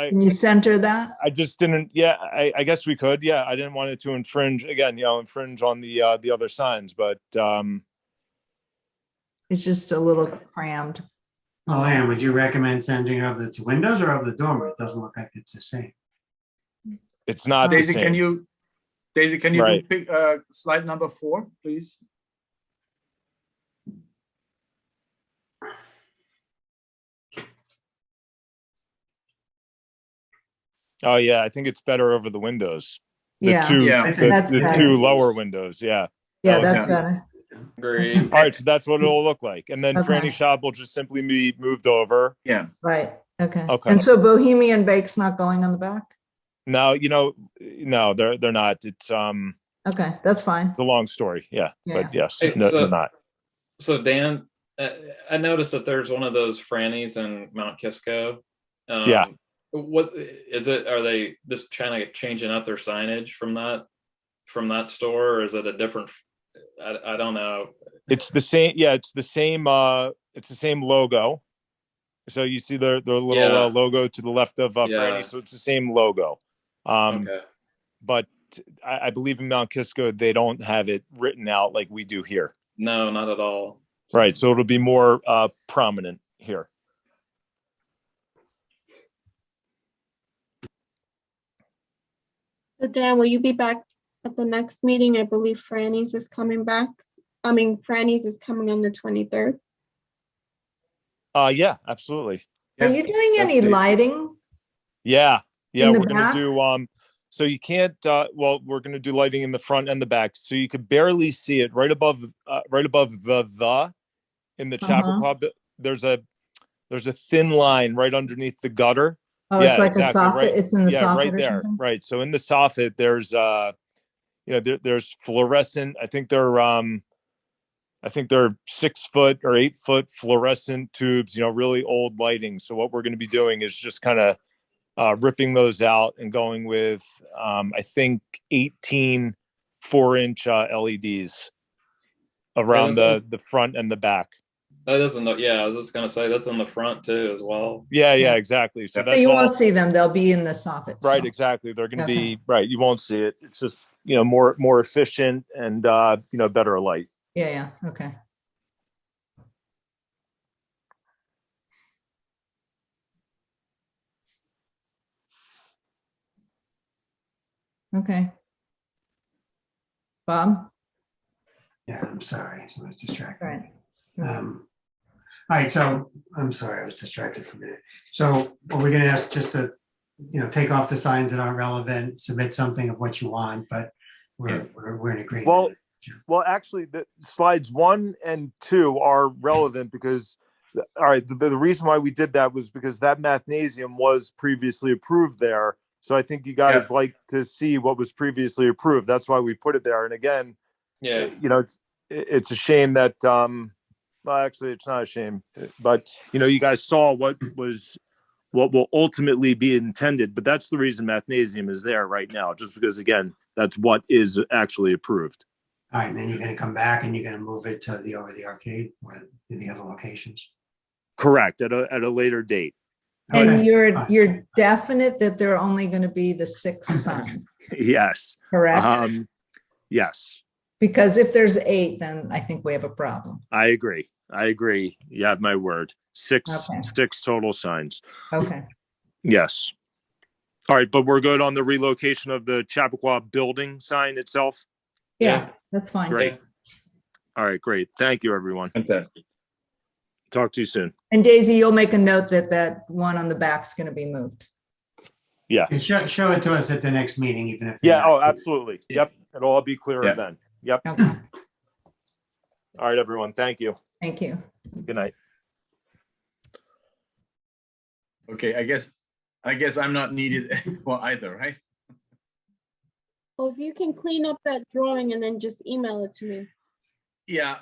Can you center that? I just didn't. Yeah, I guess we could. Yeah, I didn't want it to infringe on the other signs, but It's just a little crammed. Well, Ann, would you recommend sending it over the 2 windows or over the dormer? It doesn't look like it's the same. it's not the Daisy, same. can you Right. do slide number 4, please? Oh yeah, I think it's better over the windows. The Yeah. two, Yeah. I think That's the better. 2 lower windows. Yeah. Yeah, that that's was- better. agreed. All right, so that's what it'll look like, and then Okay. Franny Shop will just simply be moved over. Yeah. Right, okay. Okay. And so Bohemian Bake's not going on the back? Now, no, they're not. It's Okay, that's fine. a long story. Yeah, Yeah. but yes, Hey, no, so- they're not. So Dan, I noticed that there's one of those Frannies in Mount Kisco. Yeah. What is it? Are they just trying to changing up their signage from that store, or is it a different? I don't know. It's the same. Yeah, it's the same. It's the same logo. So you see the little Yeah. logo to the left of Yeah. Franny. So it's the same logo. Okay. But I believe in Mount Kisco they don't have it written out like we do here. No, not at all. Right. So it'll be more prominent here. So Dan, will you be back at the next meeting? I believe Franny's is coming back. I mean, Franny's is coming on the 23rd. Yeah, absolutely. Are Yeah, you doing that's any the- lighting? Yeah, In the we're gonna back? do so you can't well, we're gonna do lighting in the front and the back. So you could barely see it right above the in the Chappaqua. There's a thin line right underneath the gutter. Oh, it's Yeah, like a exactly. soffit. Right. It's in the Yeah, soffit right or there. something? Right. So in the soffit, there's there's fluorescent. I think they're 6 foot or 8 foot fluorescent tubes, really old lighting. So what we're going to be doing is just kind of ripping those out and going with, I think 18 4-inch LEDs around that's the front and the back. That is in the, yeah, I was just gonna say that's in the front too as well. Yeah, Yeah. exactly. So So that's you all. won't see them. They'll be in the soffit. Right, so. exactly. They're going to Okay. be right. You won't see it. It's just more efficient and better light. Yeah. Okay. Okay. Bob? Yeah, I'm sorry. So I was distracted. Right. All right, so I'm sorry, I was distracted for a minute. So are we gonna ask just to, take off the signs that aren't relevant, submit something of what you want, but we're in agreement. Well, actually, the slides 1 and 2 are relevant because, all right, the reason why we did that was because that mathnasium was previously approved there. So I think you guys like to see what was previously approved. That's why we put it there. And again, Yeah. it's a shame that, well, actually, it's not a shame, but you guys saw what will ultimately be intended. But that's the reason mathnasium is there right now, just because, again, that's what is actually approved. All right, and then you're gonna come back and you're gonna move it to over the arcade or in the other locations. Correct, at a later date. And Okay, you're fine. definite that there are only going to be the 6 signs, Yes. correct? Yes, Because if there's 8, then I think we have a problem. I agree. You have my word. Six Okay. total signs. Okay. Yes. All right, but we're good on the relocation of the Chappaqua building sign itself. Yeah, that's fine. Great. All right, great. Thank you, everyone. Fantastic. Talk to you soon. And Daisy, you'll make a note that one on the back's going to be moved. Yeah. And show it to us at the next meeting, even if. Yeah. Oh, absolutely. Yep. It'll all be clearer Yeah. then. Yep. Okay. All right, everyone. Thank you. Thank you. Good night. Okay, I guess I'm not needed for either, right? Well, if you can clean up that drawing and then just email it to me. Yeah,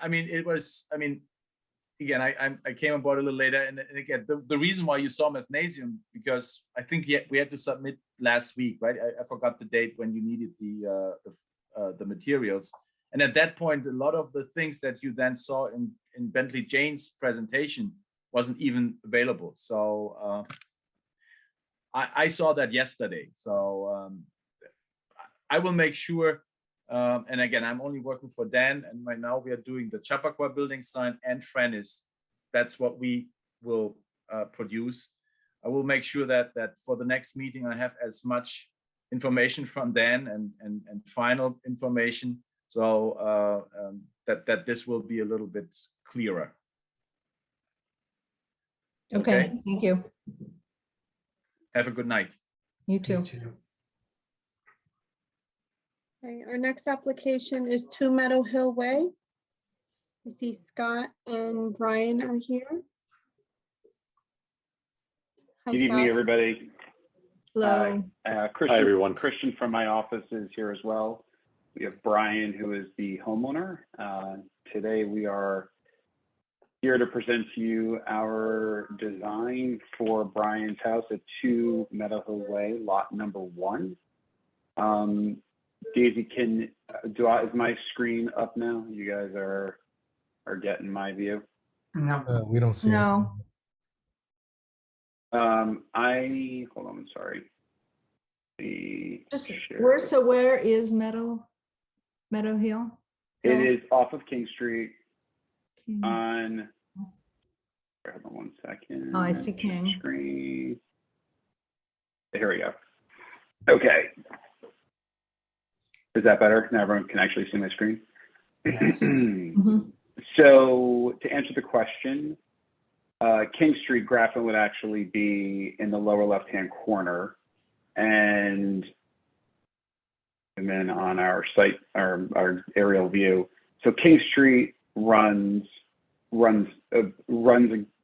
again, I came aboard a little later, and again, the reason why you saw mathnasium, because I think we had to submit last week, right? I forgot the date when you needed the materials, and at that point, a lot of the things that you then saw in Bentley Jane's presentation wasn't even available. So I saw that yesterday. So I will make sure. And again, I'm only working for Dan, and right now we are doing the Chappaqua building sign and Frannis. That's what we will produce. I will make sure that for the next meeting I have as much information from Dan and final information, so that this will be a little bit clearer. Okay. Thank you. Have a good night. You too. Okay, our next application is 2 Meadow Hill Way. I see Scott and Brian are here. Hi, Good evening, Scott. everybody. Hello. Christian, Hi, everyone. Christian from my office is here as well. We have Brian, who is the homeowner. Today, we are here to present to you our design for Brian's house at 2 Meadow Hill Way, lot number 1. Daisy, is my screen up now? You guys are getting my view. No, We don't see it. No. Hold on, I'm sorry. Where is Meadow Hill? It is off of King Street King. on, hold on 1 second. Oh, I see King. Screen. Here we go. Okay. Is that better? Now everyone can actually see my screen. Yes. Mhm. So to answer the question, King Street Grafton would actually be in the lower left-hand corner, and then on our site, our aerial view. So King Street runs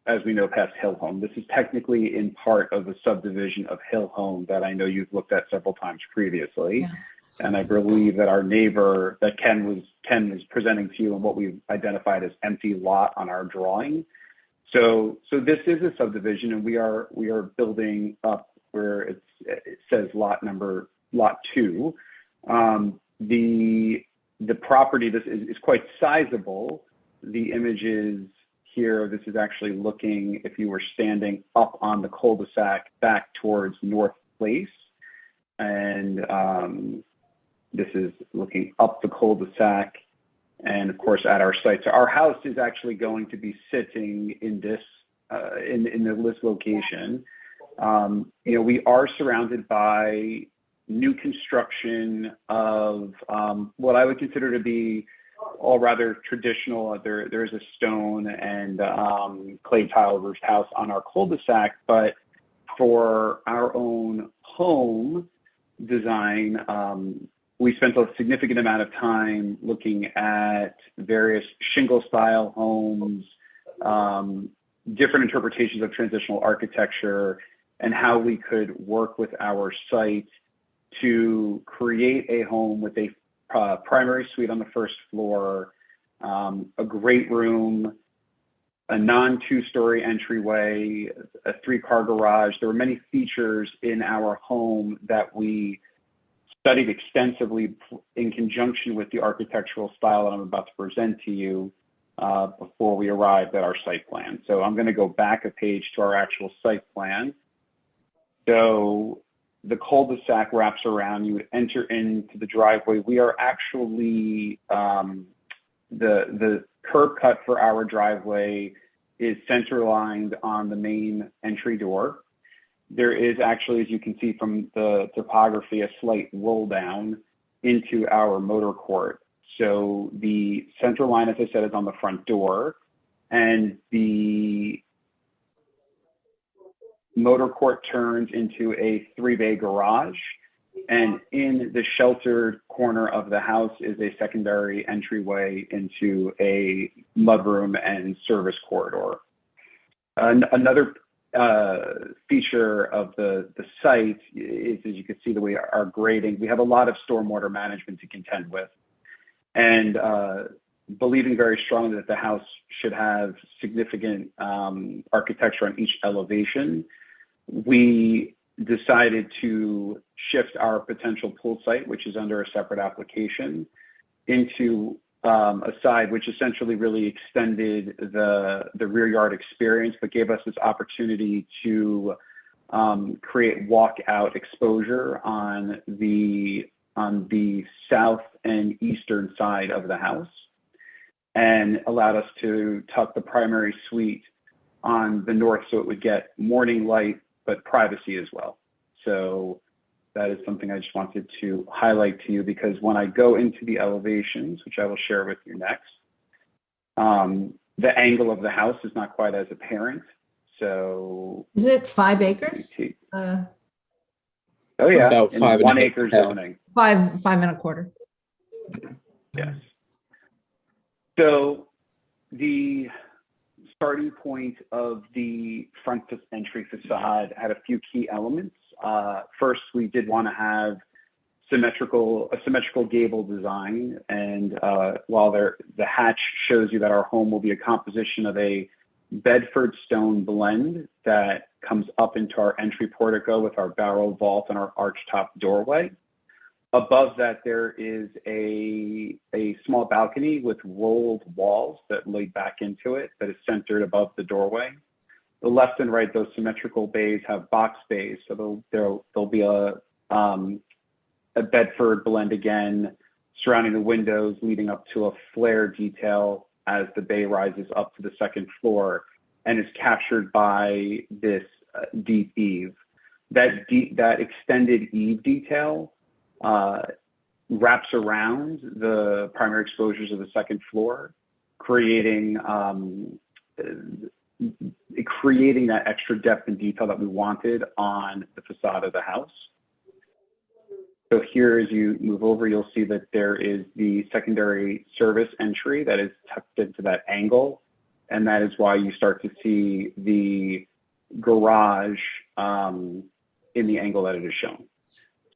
as we know past Hill Home. This is technically in part of the subdivision of Hill Home that I know you've looked at several times previously. Yeah. And I believe that our neighbor that Ken was presenting to you and what we've identified as empty lot on our drawing. So this is a subdivision, and we are building up where it says lot 2. The property, this is quite sizable. The images here, this is actually looking, if you were standing up on the cul-de-sac back towards North Place, and this is looking up the cul-de-sac, and of course at our site. So our house is actually going to be sitting in this location. We are surrounded by new construction of what I would consider to be all rather traditional. There is a stone and clay tile roofed house on our cul-de-sac, but for our own home design, we spent a significant amount of time looking at various shingle style homes, different interpretations of transitional architecture, and how we could work with our site to create a home with a primary suite on the first floor, a great room, a non-2-story entryway, a 3-car garage. There were many features in our home that we studied extensively in conjunction with the architectural style that I'm about to present to you before we arrived at our site plan. So I'm going to go back a page to our actual site plan. So the cul-de-sac wraps around, you would enter into the driveway. We are actually, the curb cut for our driveway is center lined on the main entry door. There is actually, as you can see from the topography, a slight roll down into our motor court. So the center line, as I said, is on the front door, and the motor court turns into a 3-bay garage, and in the sheltered corner of the house is a secondary entryway into a mudroom and service corridor. Another feature of the site is, as you can see, the way our grading, we have a lot of stormwater management to contend with, and believing very strongly that the house should have significant architecture on each elevation, we decided to shift our potential pool site, which is under a separate application, into a side which essentially really extended the rear yard experience, but gave us this opportunity to create walkout exposure on the south and eastern side of the house, and allowed us to tuck the primary suite on the north so it would get morning light but privacy as well. So that is something I just wanted to highlight to you, because when I go into the elevations, which I will share with you next, the angle of the house is not quite as apparent. So Is it 5 acres? oh yeah, About in 5 1 1/2 acre half. zoning. 5.25. Yes. So the starting point of the front entry facade had a few key elements. First, we did want to have a symmetrical gable design, and while the hatch shows you that our home will be a composition of a Bedford stone blend that comes up into our entry portico with our barrel vault and our archtop doorway. Above that, there is a small balcony with rolled walls that lead back into it that is centered above the doorway. The left and right, those symmetrical bays have box bays. So there'll be a Bedford blend again surrounding the windows, leading up to a flare detail as the bay rises up to the second floor, and is captured by this deep eave. That extended eave detail wraps around the primary exposures of the second floor, creating that extra depth and detail that we wanted on the facade of the house. So here, as you move over, you'll see that there is the secondary service entry that is tucked into that angle. And that is why you start to see the garage in the angle that it is shown.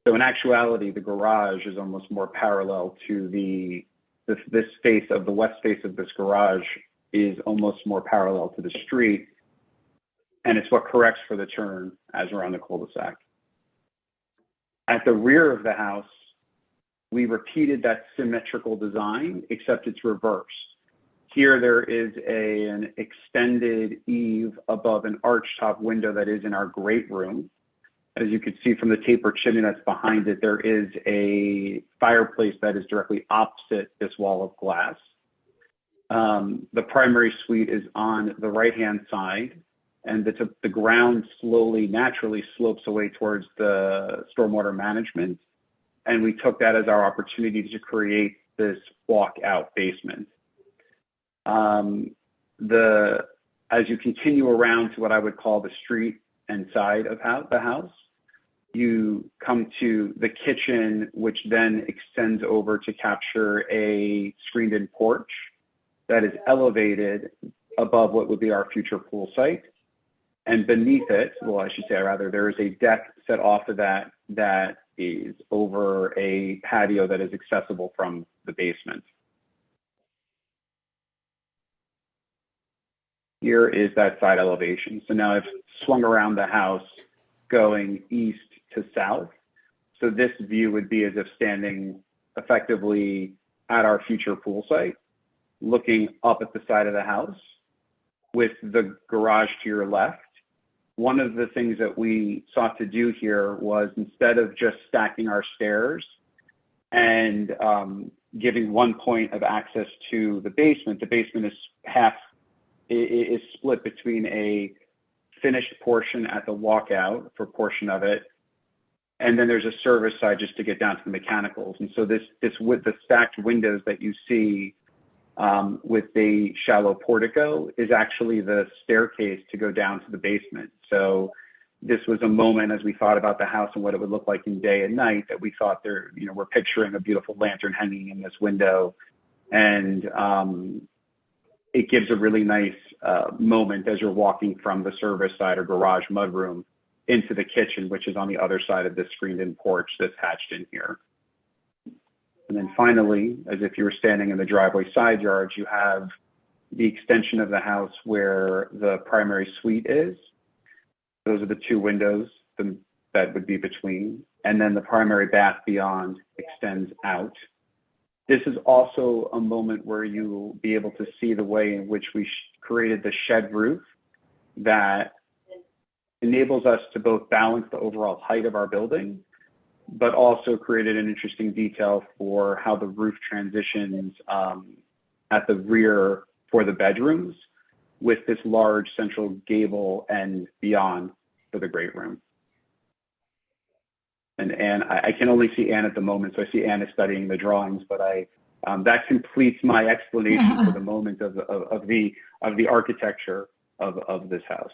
So in actuality, the garage is almost more parallel to this face of the west face of this garage is almost more parallel to the street. And it's what corrects for the turn as we're on the cul-de-sac. At the rear of the house, we repeated that symmetrical design, except it's reversed. Here there is an extended eave above an archtop window that is in our great room. As you can see from the tapered chimney that's behind it, there is a fireplace that is directly opposite this wall of glass. The primary suite is on the right-hand side, and the ground naturally slopes away towards the stormwater management. And we took that as our opportunity to create this walkout basement. As you continue around to what I would call the street and side of the house, you come to the kitchen, which then extends over to capture a screened-in porch that is elevated above what would be our future pool site. And beneath it, well, I should say rather, there is a deck set off of that is over a patio that is accessible from the basement. Here is that side elevation. So now I've swung around the house going east to south. So this view would be as if standing effectively at our future pool site, looking up at the side of the house with the garage to your left. One of the things that we sought to do here was, instead of just stacking our stairs and giving one point of access to the basement is split between a finished portion at the walkout for a portion of it, and then there's a service side just to get down to the mechanicals. And so this with the stacked windows that you see with the shallow portico is actually the staircase to go down to the basement. So this was a moment, as we thought about the house and what it would look like in day and night, that we thought we're picturing a beautiful lantern hanging in this window, and it gives a really nice moment as you're walking from the service side or garage mudroom into the kitchen, which is on the other side of this screened-in porch that's hatched in here. And then finally, as if you were standing in the driveway side yards, you have the extension of the house where the primary suite is. Those are the two windows that would be between. And then the primary bath beyond extends out. This is also a moment where you will be able to see the way in which we created the shed roof that enables us to both balance the overall height of our building, but also created an interesting detail for how the roof transitions at the rear for the bedrooms with this large central gable and beyond for the great room. And Anne, I can only see Anne at the moment, so I see Anne is studying the drawings, but that completes my explanation for the moment of the architecture of this house.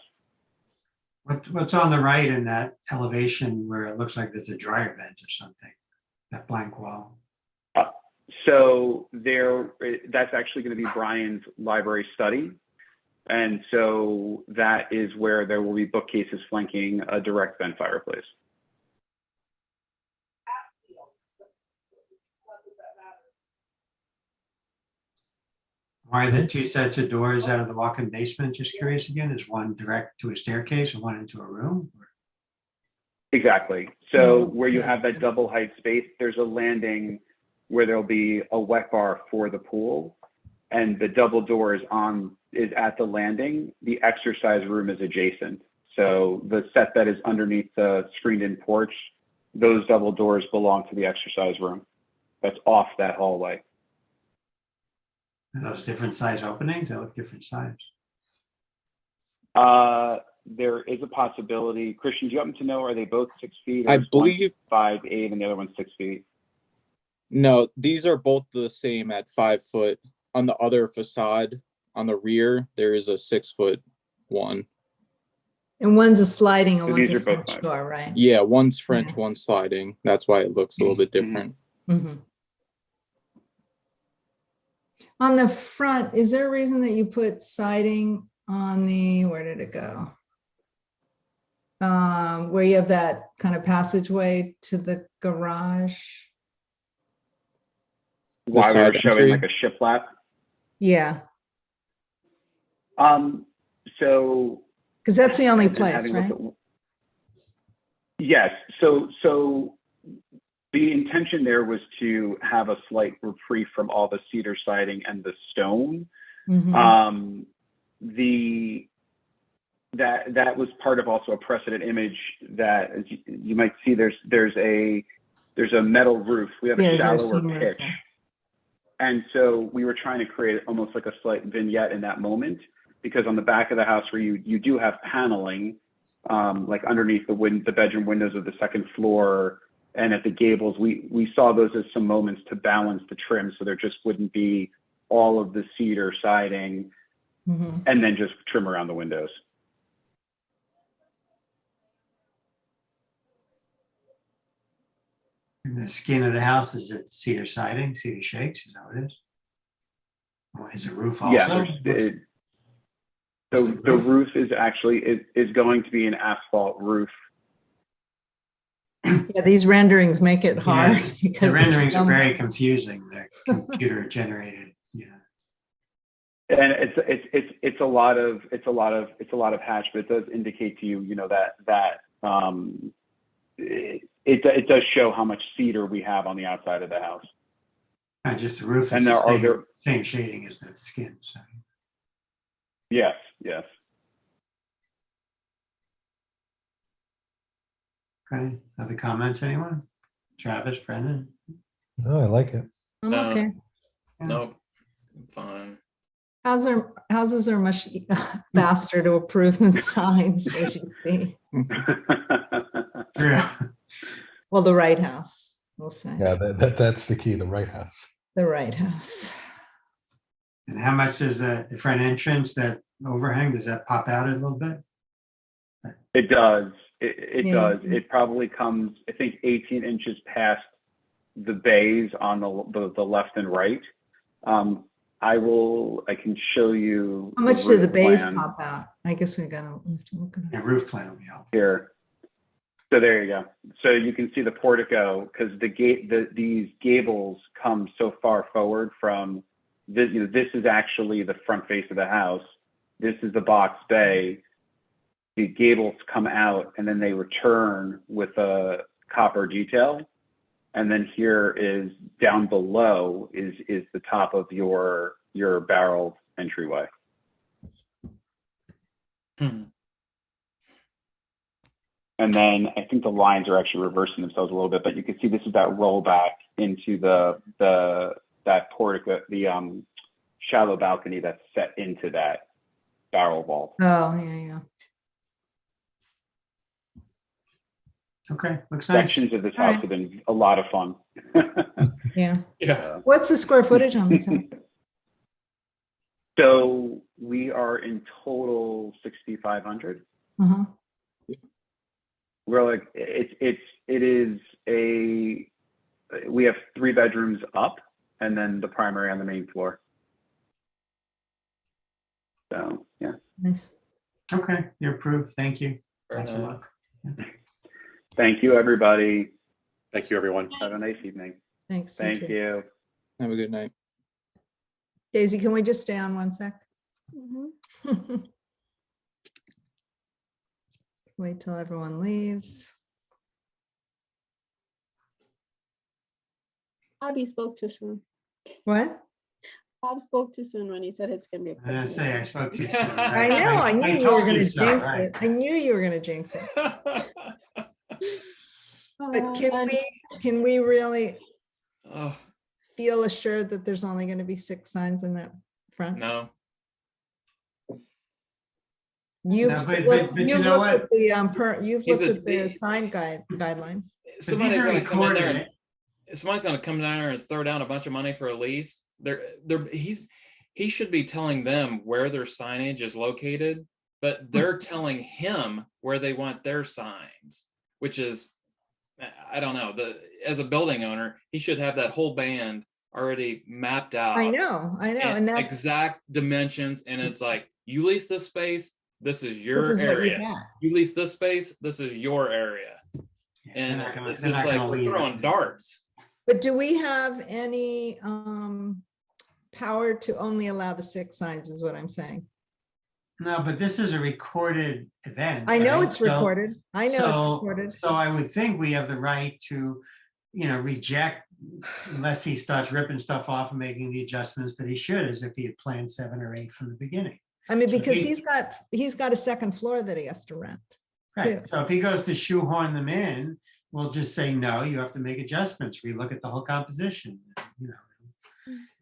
What's on the right in that elevation where it looks like there's a dryer vent or something, that blank wall? So that's actually going to be Brian's library study. And so that is where there will be bookcases flanking a direct vent fireplace. Why the two sets of doors out of the walk-in basement? Just curious again, is one direct to a staircase and one into a room? Exactly. So where you have that double height space, there's a landing where there'll be a wet bar for the pool, and the double door is at the landing. The exercise room is adjacent. So the set that is underneath the screened-in porch, those double doors belong to the exercise room. That's off that hallway. Are those different size openings? They look different size. There is a possibility. Christian, do you happen to know, are they both 6 feet? I believe 5'8" and the other one's 6 feet. No, these are both the same at 5 foot. On the other facade, on the rear, there is a 6 foot one. And one's a sliding and So one's these a are both French 5. door, right? Yeah, one's French, Yeah. one's sliding. That's why it looks a little bit different. Mhm. On the front, is there a reason that you put siding on the, where did it go? Where you have that kind of passageway to the garage? Why we were side showing entry? like a shiplap. Yeah, So because that's the only and place, having right? looked at- yes. So the intention there was to have a slight reprieve from all the cedar siding and the stone. Mhm. That was part of also a precedent image that, as you might see, there's a metal roof. We have Yeah, a there's shallower some roof pitch. there. And so we were trying to create almost like a slight vignette in that moment, because on the back of the house where you do have paneling, like underneath the bedroom windows of the second floor and at the gables, we saw those as some moments to balance the trim, so there just wouldn't be all of the cedar siding Mhm. and then just trim around the windows. And the skin of the house, is it cedar siding, cedar shakes? Is that what it is? Or is it roof also? Yeah, the roof is actually is going to be an asphalt roof. Yeah, these renderings make it hard Yeah, because the there's renderings are some- very confusing. They're computer generated. Yeah. And it's a lot of hatch, but it does indicate to you, that it does show how much cedar we have on the outside of the house. Not just the roof is And the same shading as the skin. So. Yes. Okay. Other comments, anyone? Travis, Brendan? No, I like it. I'm No. okay. Nope. Fine. Houses are much faster to approve than signs, as you see. Yeah. Well, the right house, we'll say. Yeah, that's the key, the right house. The right house. And how much does the front entrance, that overhang, does that pop out a little bit? It does. It Yeah. does. It probably comes, I think, 18 inches past the bays on the left and right. I can show you. How much do the roof bays plan pop out? I guess we gotta look at it. Yeah, roof plan will be helpful. here. So there you go. So you can see the portico, because these gables come so far forward from this. This is actually the front face of the house. This is the box bay. The gables come out and then they return with a copper detail. And then here is down below is the top of your barrel entryway. Hmm. And then I think the lines are actually reversing themselves a little bit, but you can see this is that rollback into that portico, the shallow balcony that's set into that barrel vault. Oh, yeah. Okay, looks nice. Sections of this All house right. have been a lot of fun. Yeah. Yeah. What's the square footage on this house? So we are in total 6,500. Uh-huh. We're like, we have 3 bedrooms up and then the primary on the main floor. So, yeah. Nice. Okay, you're approved. Thank you. Lots of Enough. luck. Thank you, everybody. Thank you, everyone. Have a nice evening. Thanks. Thank too. you. Have a good night. Daisy, can we just stay on one sec? Mhm. Wait till everyone leaves. Bobby spoke too soon. What? Bob spoke too soon when he said it's gonna be a quick I meeting. say I spoke too soon. I know, I knew you were told gonna so, jinx right. it. I knew you were gonna jinx it. But can we really Oh, feel assured that there's only gonna be 6 signs in that front? no. You've No, but looked you you've know looked what? at the you've He's looked a- at the sign guidelines. But Somebody's these are gonna come in there recorded. somebody's gonna come down there and throw down a bunch of money for a lease, he should be telling them where their signage is located, but they're telling him where they want their signs, which is, I don't know, as a building owner, he should have that whole band already mapped out. I know, and that's, exact dimensions, and it's like, you lease this space, this is your this is what you area. got. You lease this space, this is your area. And it's they're just not like gonna we're leave throwing it. darts. But do we have any power to only allow the 6 signs is what I'm saying? No, but this is a recorded event. I know right? it's recorded. I know it's recorded. So I would think we have the right to, reject unless he starts ripping stuff off and making the adjustments that he should, as if he had planned 7 or 8 from the beginning. I mean, So because he- he's got a second floor that he has to rent. Right. too. So if he goes to shoehorn them in, we'll just say, no, you have to make adjustments. Relook at the whole composition.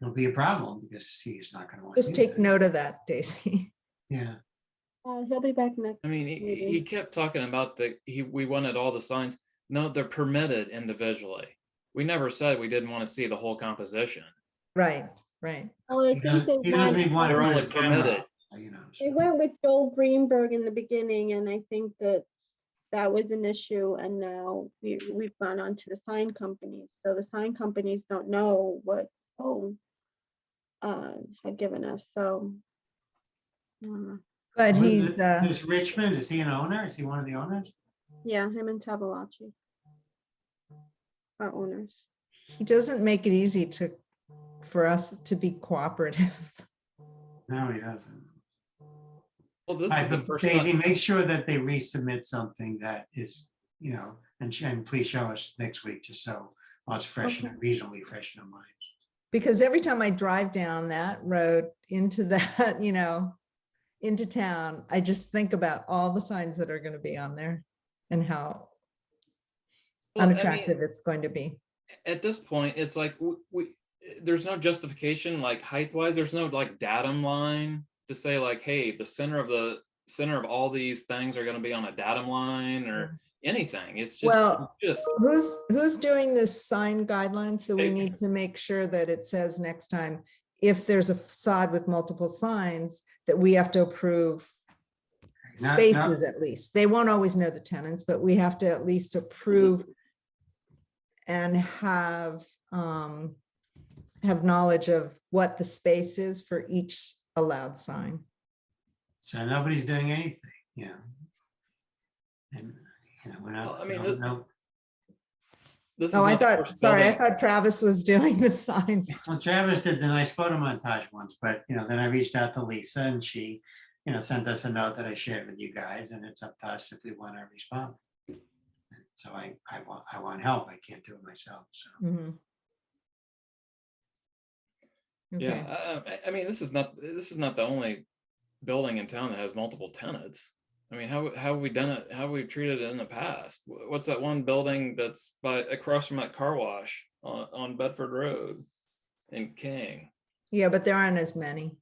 It'll be a problem because he's not going to want to Just do take that. note of that, Daisy. Yeah. He'll be back next. I mean, he kept talking about we wanted all the signs. No, they're permitted individually. We never said we didn't want to see the whole composition. Right. Oh, I He think doesn't even want to They're put only his camera permitted. up, they went with Joel Greenberg in the beginning, and I think that was an issue, and now we've gone on to the sign companies. So the sign companies don't know what had given us, so. But Who- he's, This Richmond, is he an owner? Is he one of the owners? Yeah, him and Tabalachi are owners. he doesn't make it easy for us to be cooperative. No, he doesn't. Well, this All right, is the so first Daisy, time. make sure that they resubmit something that is, and please show us next week, just so it's fresh and reasonably fresh in our minds. Because every time I drive down that road into that, into town, I just think about all the signs that are going to be on there and how Well, I mean, unattractive it's going to be. at this point, it's like there's no justification, like height wise. There's no like datum line to say like, hey, the center of all these things are going to be on a datum line or anything. It's just, Well, just who's doing this sign guideline? So we need to make sure that it says next time, if there's a facade with multiple signs, that we have to approve spaces at least. They won't always know the tenants, but we have to at least approve and have knowledge of what the space is for each allowed sign. So nobody's doing anything, and we're not. Well, I mean, no. this is Oh, I not the thought, first sorry, I building. thought Travis was doing the signs. Well, Travis did the nice photo montage once, but then I reached out to Lisa and she, sent us a note that I shared with you guys, and it's up to us if we want to respond. So I want help. I can't do it myself. So Mhm. Okay. Yeah, I mean, this is not the only building in town that has multiple tenants. I mean, how have we done it? How have we treated it in the past? What's that one building that's across from that car wash on Bedford Road in King? Yeah, but there aren't as many.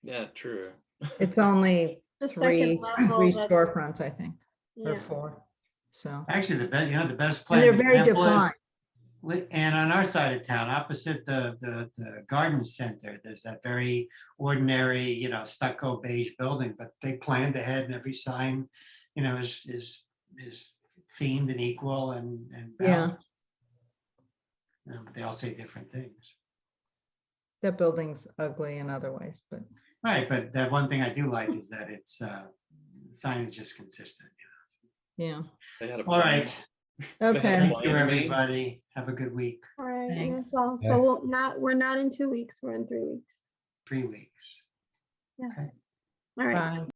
Yeah, true. It's only The three second level that- storefronts, I think, or Yeah. 4. So, actually, the best and place. they're very defined. And on our side of town, opposite the garden center, there's that very ordinary, stucco beige building, but they planned ahead and every sign, is themed and equal and Yeah. balanced. They all say different things. That building's ugly in other ways, but Right, but that one thing I do like is that it's signage is consistent. yeah. They had a All right. Okay. Thank you, everybody. Have a good week. All right, and Thanks. that's all. Yeah. So we're not in 2 weeks, we're in 3 weeks. 3 weeks. Yeah. Okay. All right. Bye.